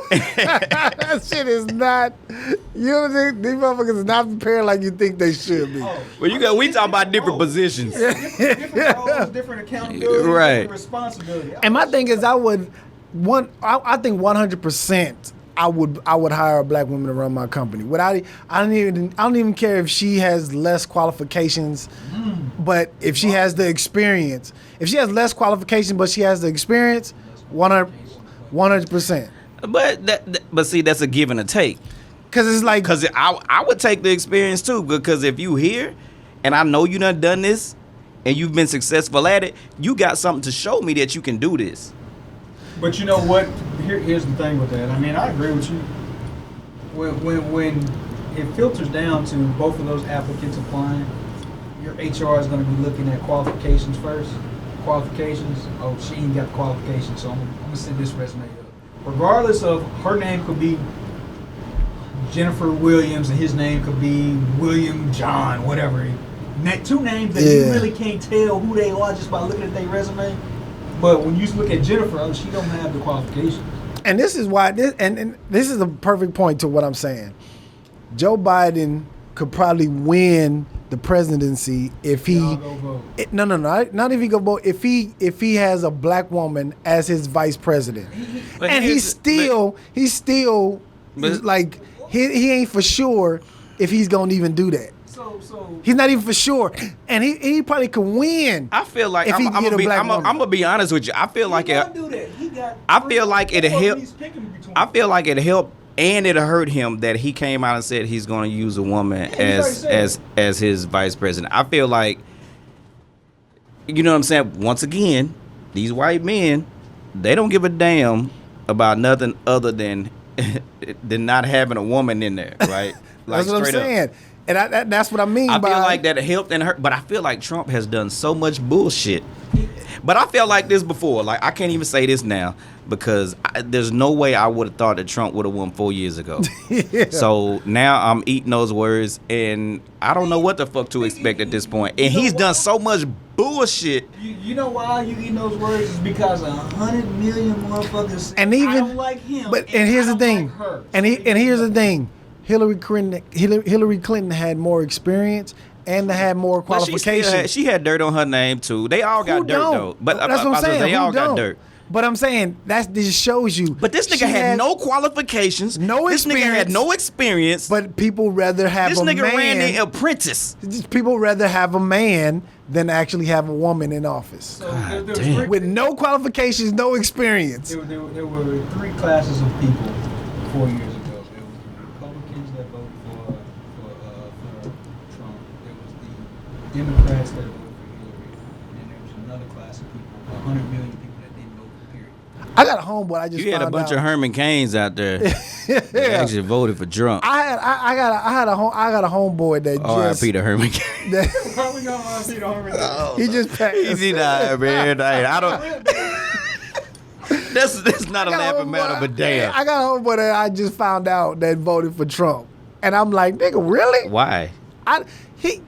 That shit is not. You don't think these motherfuckers is not prepared like you think they should be. Well, we talk about different positions. different roles, different accountability, Right. different responsibility. And my thing is, I think 100%. I would hire a black woman to run my company. I don't even care if she has less qualifications, but if she has the experience, if she has less qualifications but she has the experience, 100%. But see, that's a give and a take. Because it's like, Because I would take the experience too. Because if you here, and I know you done this, and you've been successful at it, you got something to show me that you can do this. But you know what? Here's the thing with that. I mean, I agree with you. When it filters down to both of those applicants applying, your HR is going to be looking at qualifications first. Qualifications. Oh, she ain't got the qualifications, so I'm going to send this resume up. Regardless of her name could be Jennifer Williams and his name could be William John, whatever. 2 names that you really can't tell who they are just by looking at their resume. But when you look at Jennifer, she don't have the qualifications. and this is why this is a perfect point to what I'm saying. Joe Biden could probably win the presidency if he Y'all go vote. not if he go vote, if he has a black woman as his vice president. But And here's- he's still But- like he ain't for sure if he's gonna even do that. So He's not even for sure, and he probably could win. I feel like If he I'm get a black woman. gonna be honest with you. I feel like he it. gotta do that. He got I feel like it four help- he's picking between. I feel like it helped and it hurt him that he came out and said he's going to use a woman Yeah, he's already said as his vice president. I feel like, you know what I'm saying? Once again, these white men, they don't give a damn about nothing other than not having a woman in there, right? Like, That's what I'm straight up. saying, and that's what I mean. I by, feel like that helped and hurt, but I feel like Trump has done so much bullshit. But I felt like this before. Like, I can't even say this now because there's no way I would have thought that Trump would have won 4 years ago. Yeah. So now I'm eating those words, and I don't know what the fuck to expect at this point. And he's done so much bullshit. You know why you eating those words is because 100 million motherfuckers say, And even, I don't like him. but and here's I the don't thing, like her. and here's the thing. Hillary Clinton had more experience, and they had more But qualifications. she had dirt on her name too. They all got Who dirt don't? though. But That's what I'm saying. They Who all got don't? dirt. But I'm saying this just shows you. But this nigga she had no qualifications. no This nigga had experience. no experience. But people rather have this a nigga man. ran the apprentice. People rather have a man than actually have a woman in office So there was damn. with no qualifications, no experience. there were three classes of people 4 years ago. There was the Republicans that voted for Trump. There was the Democrats that voted for Hillary, and there was another class of people, 100 million people that didn't vote. Period. I got a homeboy. I just You had a found bunch out. of Herman Cains out there that Yeah. actually voted for Trump. I got a homeboy that R.I.P. to Herman Cain. just Why we gonna see the Herman? he just passed. Easy now, man. Hey, I don't. That's not a I got a laughing matter, homeboy- but damn. I got a homeboy that I just found out that voted for Trump, and I'm like, nigga, really? Why?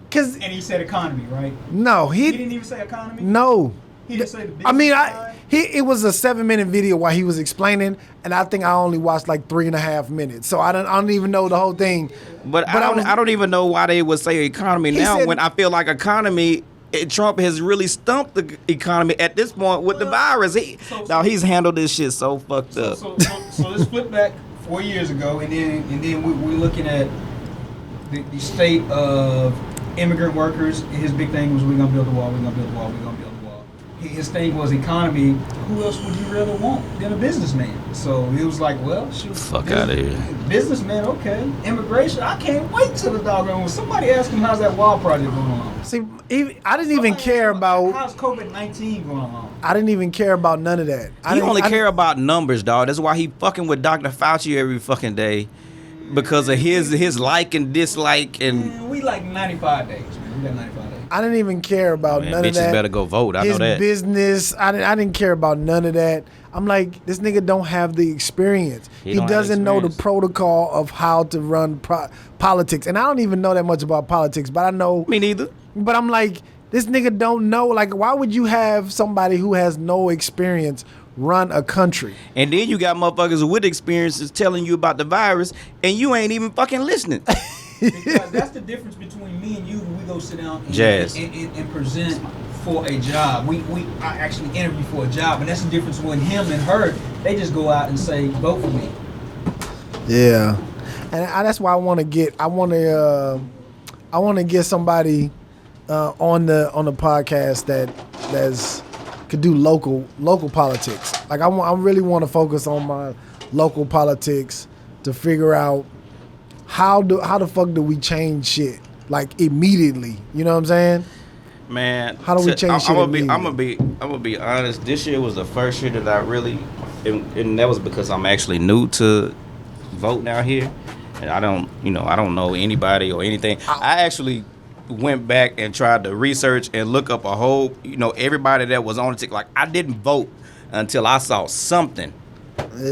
Cause And he said economy, right? no, He didn't even say economy. no. He didn't say the business I mean, side? it was a 7-minute video while he was explaining, and I think I only watched like 3.5 minutes, so I don't even know the whole thing. But I don't even know why they would say economy He now said- when I feel like economy. Trump has really stumped the economy at this point with the virus. He's handled this shit so fucked up. So let's flip back 4 years ago, and then we're looking at the state of immigrant workers. His big thing was we're gonna build the wall, we're gonna build the wall, we're gonna build the wall. His thing was economy. Who else would you rather want than a businessman? So it was like, well, shoot, Fuck outta here. Businessman, okay. Immigration, I can't wait till the doggone. Somebody ask him how's that wall project going on. See, I didn't even care about. How's COVID-19 going on. I didn't even care about none of that. He only care about numbers, dog. That's why he fucking with Dr. Fauci every fucking day. Because of his like and dislike and Man, we like 95 days, man. We got 95 days. I didn't even care about man, none of bitches that. better go vote. I His know that. business, I didn't care about none of that. I'm like, this nigga don't have the experience. He He don't have doesn't know the experience. protocol of how to run politics. And I don't even know that much about politics, but I know. Me neither. But I'm like, this nigga don't know. Like, why would you have somebody who has no experience run a country? And then you got motherfuckers with experiences telling you about the virus, and you ain't even fucking listening. Because that's the difference between me and you when we go sit down and, Jazz. and present for a job. I actually interview for a job, and that's the difference when him and her, they just go out and say, vote for me. Yeah, and that's why I want to get somebody on the podcast that's could do local politics. Like I really want to focus on my local politics to figure out how the fuck do we change shit like immediately. You know what I'm saying? Man, How do we change shit I'm gonna immediately? be honest. This year was the first year that I really, and that was because I'm actually new to voting out here, and I don't know anybody or anything. I actually went back and tried to research and look up a whole, everybody that was on the ticket. Like I didn't vote until I saw something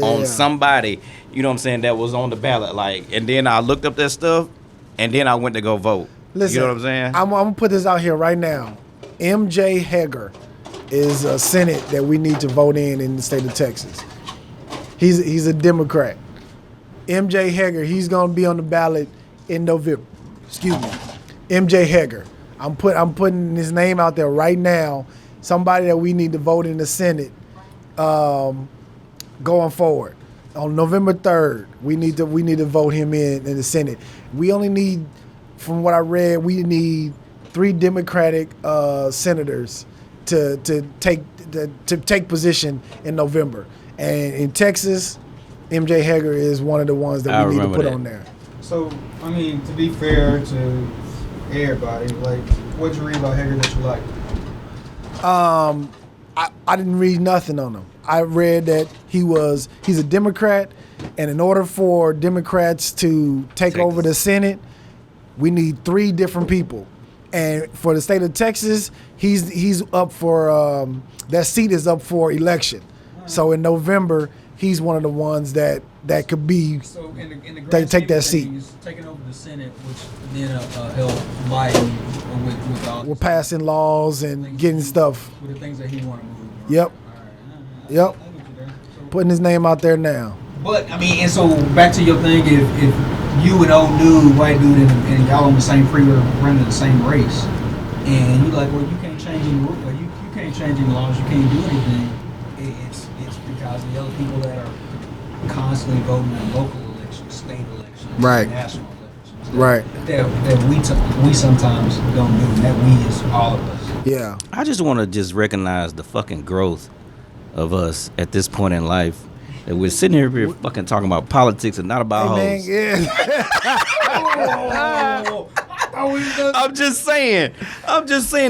on somebody, you know what I'm saying, that was on the ballot. Like, and then I looked up that stuff, and then I went to go vote. Listen, you know what I'm saying? I'm gonna put this out here right now. MJ Heger is a Senate that we need to vote in the state of Texas. He's a Democrat. MJ Heger, he's gonna be on the ballot in November. Excuse me. MJ Heger. I'm putting his name out there right now. Somebody that we need to vote in the Senate going forward. On November 3rd, we need to vote him in the Senate. We only need, from what I read, we need 3 Democratic senators to take position in November. And in Texas, MJ Heger is one of the ones that we need to put on there. So, I mean, to be fair to everybody, like, what'd you read about Hager that you liked? I didn't read nothing on him. I read that he's a Democrat, and in order for Democrats to take over the Senate, we need 3 different people. And for the state of Texas, he's up for that seat is up for election. So in November, he's one of the ones that could be So in the they grand take that scheme seat. of things, taking over the Senate, which then help Biden with all We're this- passing laws and getting stuff. with the things that he want to move. Yep. All right. Yep. I get you there. So, Putting his name out there now. but I mean, and so back to your thing, if you and old dude, white dude, and y'all on the same freeway running the same race, and you like, well, you can't change any rules, you can't change any laws, you can't do anything. It's because the other people that are constantly voting in local elections, state elections, Right. national elections, Right. that we sometimes don't do, and that we is all of us. Yeah. I just want to just recognize the fucking growth of us at this point in life. That we're sitting here fucking talking about politics and not about hoes. Yeah. I'm just saying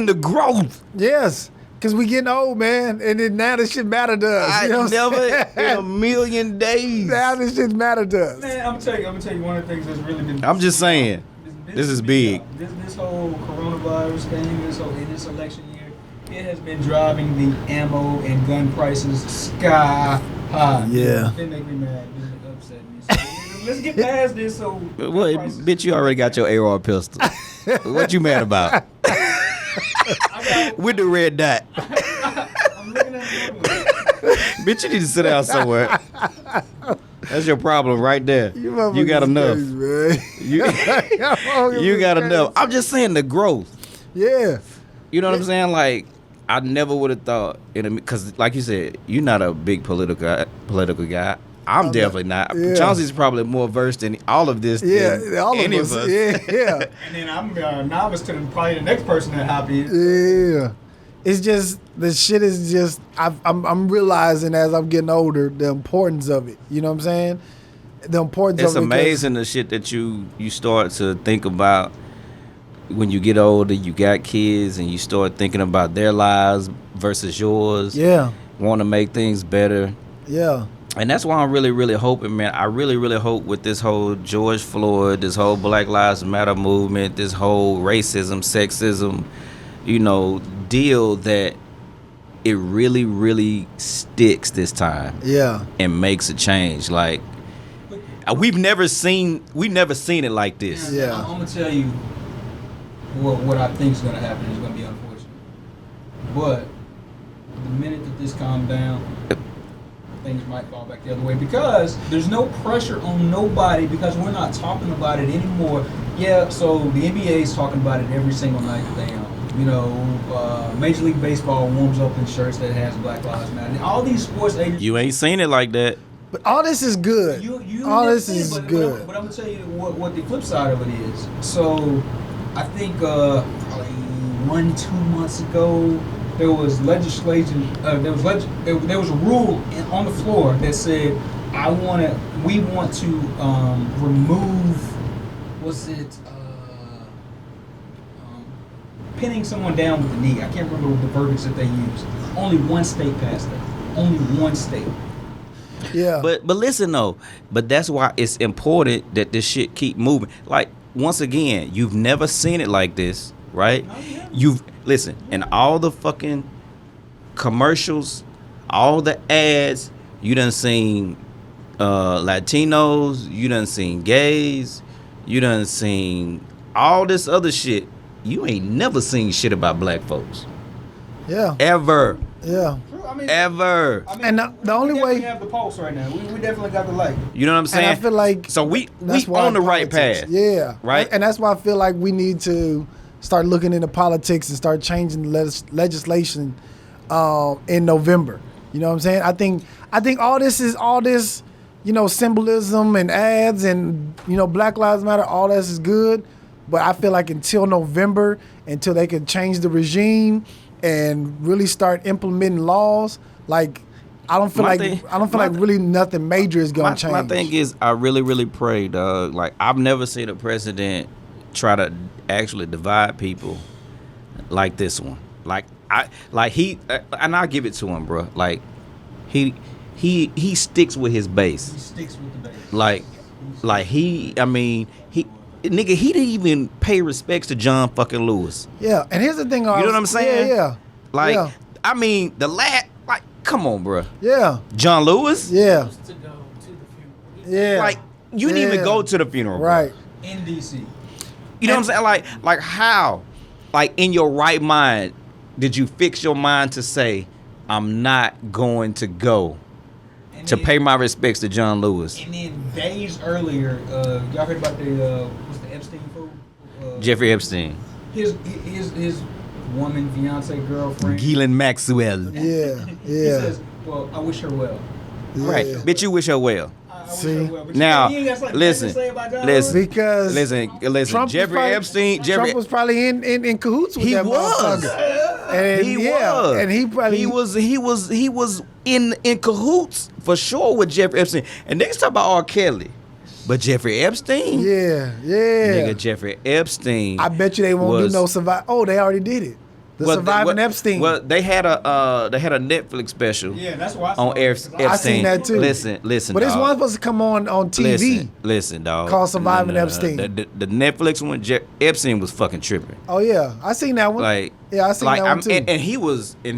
the growth. Yes. Because we getting old, man. And then now this shit matter to us. I You know what I'm never saying? in a million days. Now this shit matter to us. Man, I'm gonna tell you one of the things that's really been. I'm just saying. This is big. This whole coronavirus thing, in this election year, it has been driving the ammo and gun prices sky high. Yeah. It make me mad. It upset me. So, let's get past this. So, What, bitch, you already got your AR pistol. What you mad about? With the red dot. I'm looking at the other one. Bitch, you need to sit down somewhere. That's your problem right there. You got enough. You got enough. I'm just saying the growth. Yeah. You know what I'm saying? Like, I never would have thought, because like you said, you're not a big political guy. I'm definitely not. Yeah. Chauncey's probably more versed in all of this than All any of us. of us. Yeah. And then I'm novice to probably the next person that hop in. Yeah. It's just the shit is just I'm realizing as I'm getting older the importance of it. You know what I'm saying? The importance It's of it. amazing the shit that you start to think about when you get older. You got kids and you start thinking about their lives versus yours. Yeah. Want to make things better. Yeah. And that's why I'm really, really hoping, man. I really, really hope with this whole George Floyd, this whole Black Lives Matter movement, this whole racism, sexism, deal that it really, really sticks this time. Yeah. And makes a change. Like, we've never seen it like this. Yeah. I'm gonna tell you what I think is gonna happen is gonna be unfortunate. But the minute that this calms down, things might fall back the other way because there's no pressure on nobody because we're not talking about it anymore. Yeah, so the NBA is talking about it every single night that they Major League Baseball warms up in shirts that has Black Lives Matter. And all these sports agents. You ain't seen it like that. But all this is good. All this is good. But I'm gonna tell you what the flip side of it is. So, I think probably 1-2 months ago, there was legislation. There was a rule on the floor that said, we want to remove. What's it? Pinning someone down with the knee. I can't remember the verbiage that they used. Only one state passed that. Only one state. Yeah. But listen though, but that's why it's important that this shit keep moving. Like, once again, you've never seen it like this, right? Listen, and all the fucking commercials, all the ads, you done seen Latinos, you done seen gays, you done seen all this other shit. You ain't never seen shit about black folks. Yeah. Ever. Yeah. Ever. And the only way we have the pulse right now. We definitely got the light. You know what I'm saying? And I feel like so we that's why on the right politics- path. Yeah. Right? And that's why I feel like we need to start looking into politics and start changing legislation in November. You know what I'm saying? I think all this, symbolism and ads and, Black Lives Matter, all this is good. But I feel like until November, until they can change the regime and really start implementing laws, like I don't feel like really nothing major is gonna change. My thing is, I really, really pray, dog. Like, I've never seen a president try to actually divide people like this one. And I'll give it to him, bro. Like, he sticks with his base. He sticks with the base. Nigga, he didn't even pay respects to John fucking Lewis. Yeah, and here's the thing. You know what I'm saying? Yeah. Come on, bro. Yeah. John Lewis? Yeah. To go to the funeral. Yeah. Like, you didn't even go to the funeral, bro. Right. In DC. You know what I'm saying? Like how? Like, in your right mind, did you fix your mind to say, I'm not going to go to pay my respects to John Lewis. And then days earlier, y'all heard about the what's the Epstein fool? Jeffrey Epstein. His woman, fiance, girlfriend. Ghislaine Maxwell. Yeah, He yeah. says, "Well, I wish her well." Right. Yeah. Bitch, you wish her well. I See? wish her well. But Now, you ain't got listen, to say about John listen. Lewis? Because Listen. Trump was Jeffrey probably- Epstein. Trump was probably in cahoots with He that was. motherfucker. And He yeah, was. and he probably he was in cahoots for sure with Jeffrey Epstein. And niggas talk about R. Kelly, but Jeffrey Epstein, Yeah, yeah. nigga, Jeffrey Epstein. I bet you they won't was- do no survive. Oh, they already did it. The Surviving Epstein. Well, they had a Netflix special Yeah, that's why I saw on it, Epstein. 'cause I seen that too. Listen, But this dawg. one's supposed to come on TV. Listen, dog. Called Surviving Epstein. The Netflix one, Epstein was fucking tripping. Oh yeah, I seen that one. Like, yeah, I seen that one too. And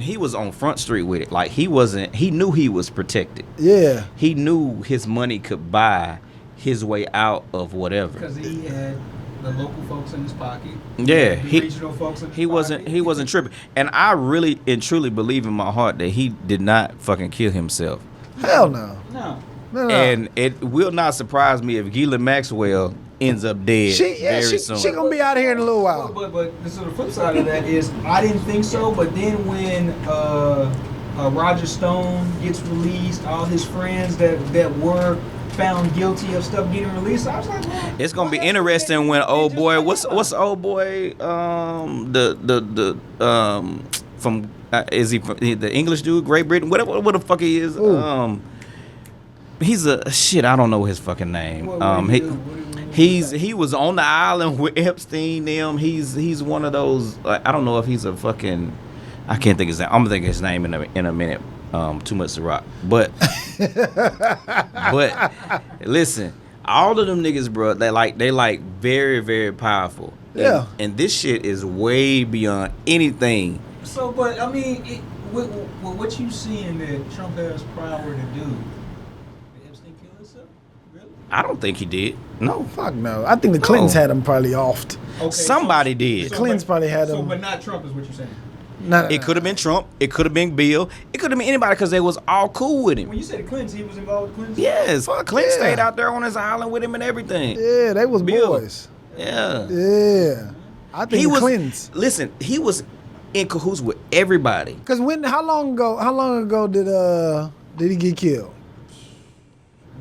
he was on Front Street with it. Like he knew he was protected. Yeah, He knew his money could buy his way out of whatever. because he had the local folks in his pocket. Yeah, the he- regional folks in his He pocket. wasn't tripping. And I really and truly believe in my heart that he did not fucking kill himself. hell no. No. No. And it will not surprise me if Ghislaine Maxwell ends up dead very soon. she gonna be out of here in a little while. But so the flip side of that is I didn't think so, but then when Roger Stone gets released, all his friends that were found guilty of stuff getting released, I was like, well, It's gonna be why interesting when they old just boy, let what's him out? old boy, from is he from the English dude, Great Britain, whatever, what the fuck he is, Ooh. he's a shit. I don't know his fucking name. What do you do? He was on the island with Epstein. He's one of those. Like, I don't know if he's a fucking. I can't think his name. I'm gonna think of his name in a minute. Too much to rock. But listen, all of them niggas, bro, they like very, very powerful. Yeah. And this shit is way beyond anything. So, but I mean, with what you seeing that Trump has power to do, did Epstein kill himself? Really? I don't think he did. No. Fuck no. I think the Clintons had him probably offed. Okay, Somebody did. The Clintons probably had So, him. but not Trump is what you're saying. No, It could have been Trump. It could have been Bill. It could have been anybody because they was all cool with him. When you said the Clintons, he was involved with Clintons? Yes, Clinton yeah. stayed out there on his island with him and everything. Yeah, they was Bill. boys. Yeah. Yeah, I think He the was Clintons. Listen, he was in cahoots with everybody. Cause how long ago did he get killed?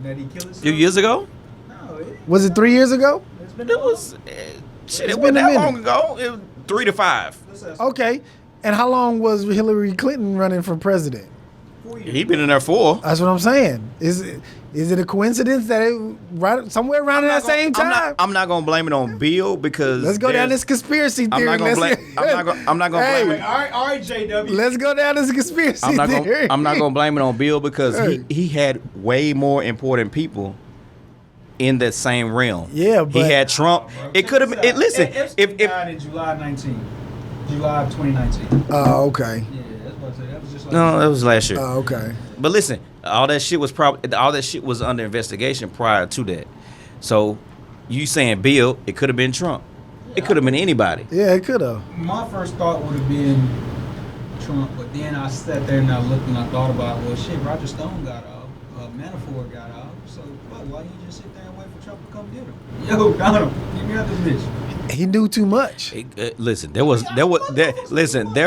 That he killed himself? A few years ago? No, Was it 3 years ago? it's been It was shit. It's It been wasn't a that minute. long ago. It was 3 to 5. Okay. And how long was Hillary Clinton running for president? 4 years. He been in there 4. That's what I'm saying. Is it a coincidence that it right somewhere around that same time? I'm not gonna blame it on Bill because Let's go down this conspiracy theory. I'm not gonna Hey, blame it. All right, JW. Let's go down this conspiracy I'm not theory. gonna blame it on Bill because Hey. he had way more important people in that same realm. Yeah, he but- had Trump. It could have been. Listen, Epstein if died in July 2019. Oh, okay. Yeah, that's what I said. That was just like no, that was last year. Oh, okay. But listen, all that shit was under investigation prior to that. So you saying Bill? It could have been Trump. It could have been anybody. Yeah, it could have. My first thought would have been Trump, but then I sat there and I looked and I thought about, well, shit, Roger Stone got off, Manafort got off, so fuck, why you just sit there and wait for Trump to come get him? Yo, Donald, get me out this bitch. He knew too much. Listen, there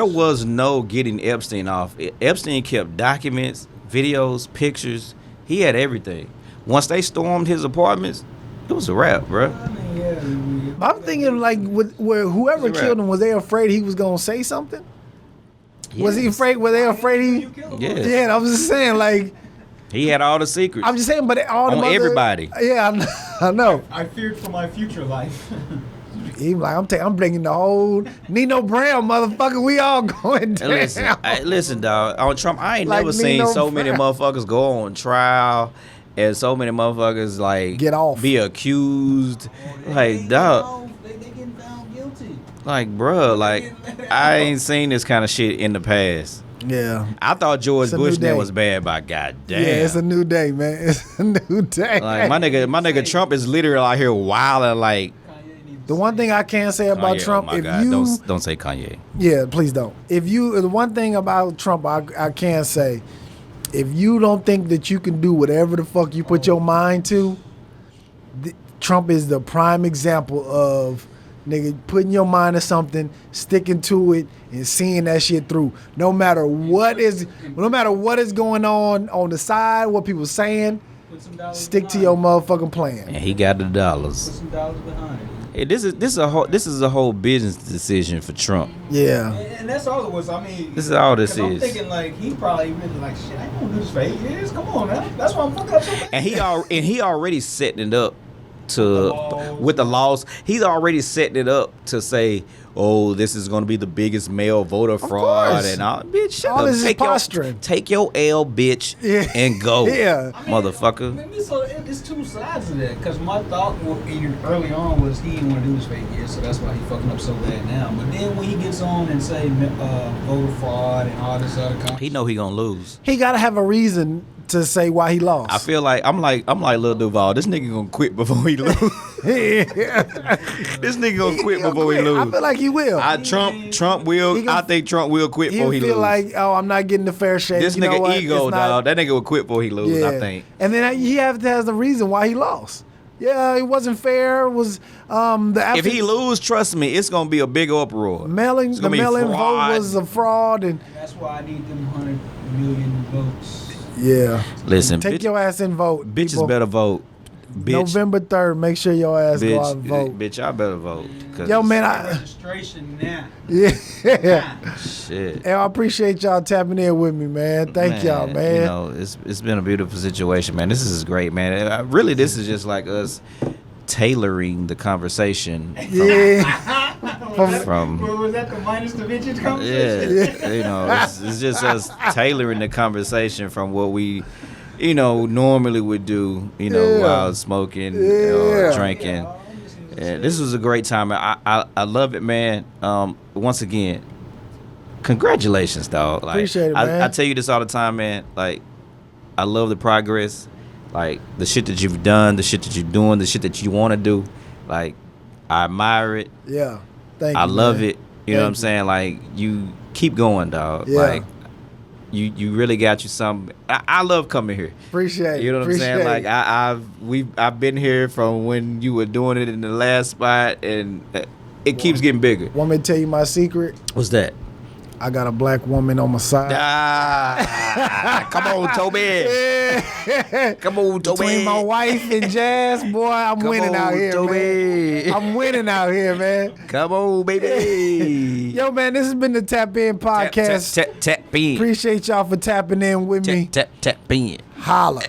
was no getting Epstein off. Epstein kept documents, videos, pictures. He had everything. Once they stormed his apartments, it was a wrap, bro. I mean, yeah. I'm thinking like where whoever It's a killed wrap. him, was they afraid he was gonna say something? Was he Yes. afraid? Were they afraid he? Yes. Yeah, I was just saying like. He had all the secrets. I'm just saying, but all the On everybody. Yeah, I know. I feared for my future life. He like, I'm bringing the whole Nino Brown, motherfucker. We all going down. Listen, dog. On Trump, I ain't Like never seen Nino so many Brown. motherfuckers go on trial and so many motherfuckers like Get off. be accused. Like, dog. They getting found guilty. Like, bruh, like I ain't seen this kind of shit in the past. Yeah. I thought George It's a new Bush day. was bad, but goddamn. Yeah, it's a new day, man. It's a new day. Like my nigga Trump is literally out here wilding like. The one thing I can say about Kanye, Trump, oh my if God, you don't say Kanye. Yeah, please don't. If you, the one thing about Trump I can say if you don't think that you can do whatever the fuck you put your mind to, Trump is the prime example of nigga putting your mind to something, sticking to it, and seeing that shit through. No matter what is going on the side, what people saying, stick to your motherfucking plan. And he got the dollars. Put some dollars behind it. Hey, this is a whole business decision for Trump. Yeah. And that's all it was. I mean, This is all this 'cause I'm is. thinking like he probably really like shit. I ain't gonna do this for 8 years. Come on now. That's why I'm fucking up so bad. And he already setting it up with the laws. He's already setting it up to say, oh, this is going to be the biggest mail voter fraud course. and all. Bitch, shut All up. this is posturing. Take your L, bitch, Yeah. and go. Yeah. Motherfucker. I mean, so it's two sides of that. Because my thought even early on was he didn't want to do this for 8 years, so that's why he fucking up so bad now. But then when he gets on and say voter fraud and all this other kind of He know he going to lose. He gotta have a reason to say why he lost. I feel like I'm like Lil Duval. This nigga gonna quit before he lose. This nigga gonna quit before he lose. I feel like he will. Trump will. He gonna- I think Trump will quit He'll before he feel lose. like, oh, I'm not getting the fair shake. This You know nigga what? ego, It's not- dog. That nigga will quit before he lose. Yeah. I think. And then he has the reason why he lost. Yeah, it wasn't fair. It was If he lose, trust me, it's gonna be a big uproar. It's the gonna be mail-in vote fraud. was a fraud, and And that's why I need them 100 million votes. yeah. Listen, Take your ass and vote. bitches people. better vote. Bitch, November 3rd, make sure your ass go out and vote. bitch, y'all better vote. 'Cause Yo, man, Registration now. yeah. shit. Hey, I appreciate y'all tapping in with me, man. Thank y'all, man. You know, it's been a beautiful situation, man. This is great, man. Really, this is just like us tailoring the conversation. Yeah. From Was that the minus the vintage conversation? yeah, you know, it's just us tailoring the conversation from what we, normally would do, Yeah. while smoking Yeah. or drinking. Yeah, this was a great time. I love it, man. Once again, congratulations, dog. Like, Appreciate it, man. I tell you this all the time, man. Like, I love the progress, like the shit that you've done, the shit that you're doing, the shit that you want to do. Like, I admire it. Yeah. Thank you. I love man. it. You know what I'm Thank saying? Like, you keep going, dog. Yeah. Like, you really got you something. I love coming here. Appreciate it. You know what I'm saying? Appreciate Like, I've been here from when you were doing it in the last spot, and it keeps getting bigger. Want me to tell you my secret? What's that? I got a black woman on my side. Come on, Toby. Yeah. Come on, Toby. Between my wife and Jazz, boy, I'm Come winning on, out here, Toby. man. I'm winning out here, man. Come on, baby. Yo, man, this has been the Tap In podcast. Tap in. Appreciate y'all for tapping in with me. Tap in. Holla.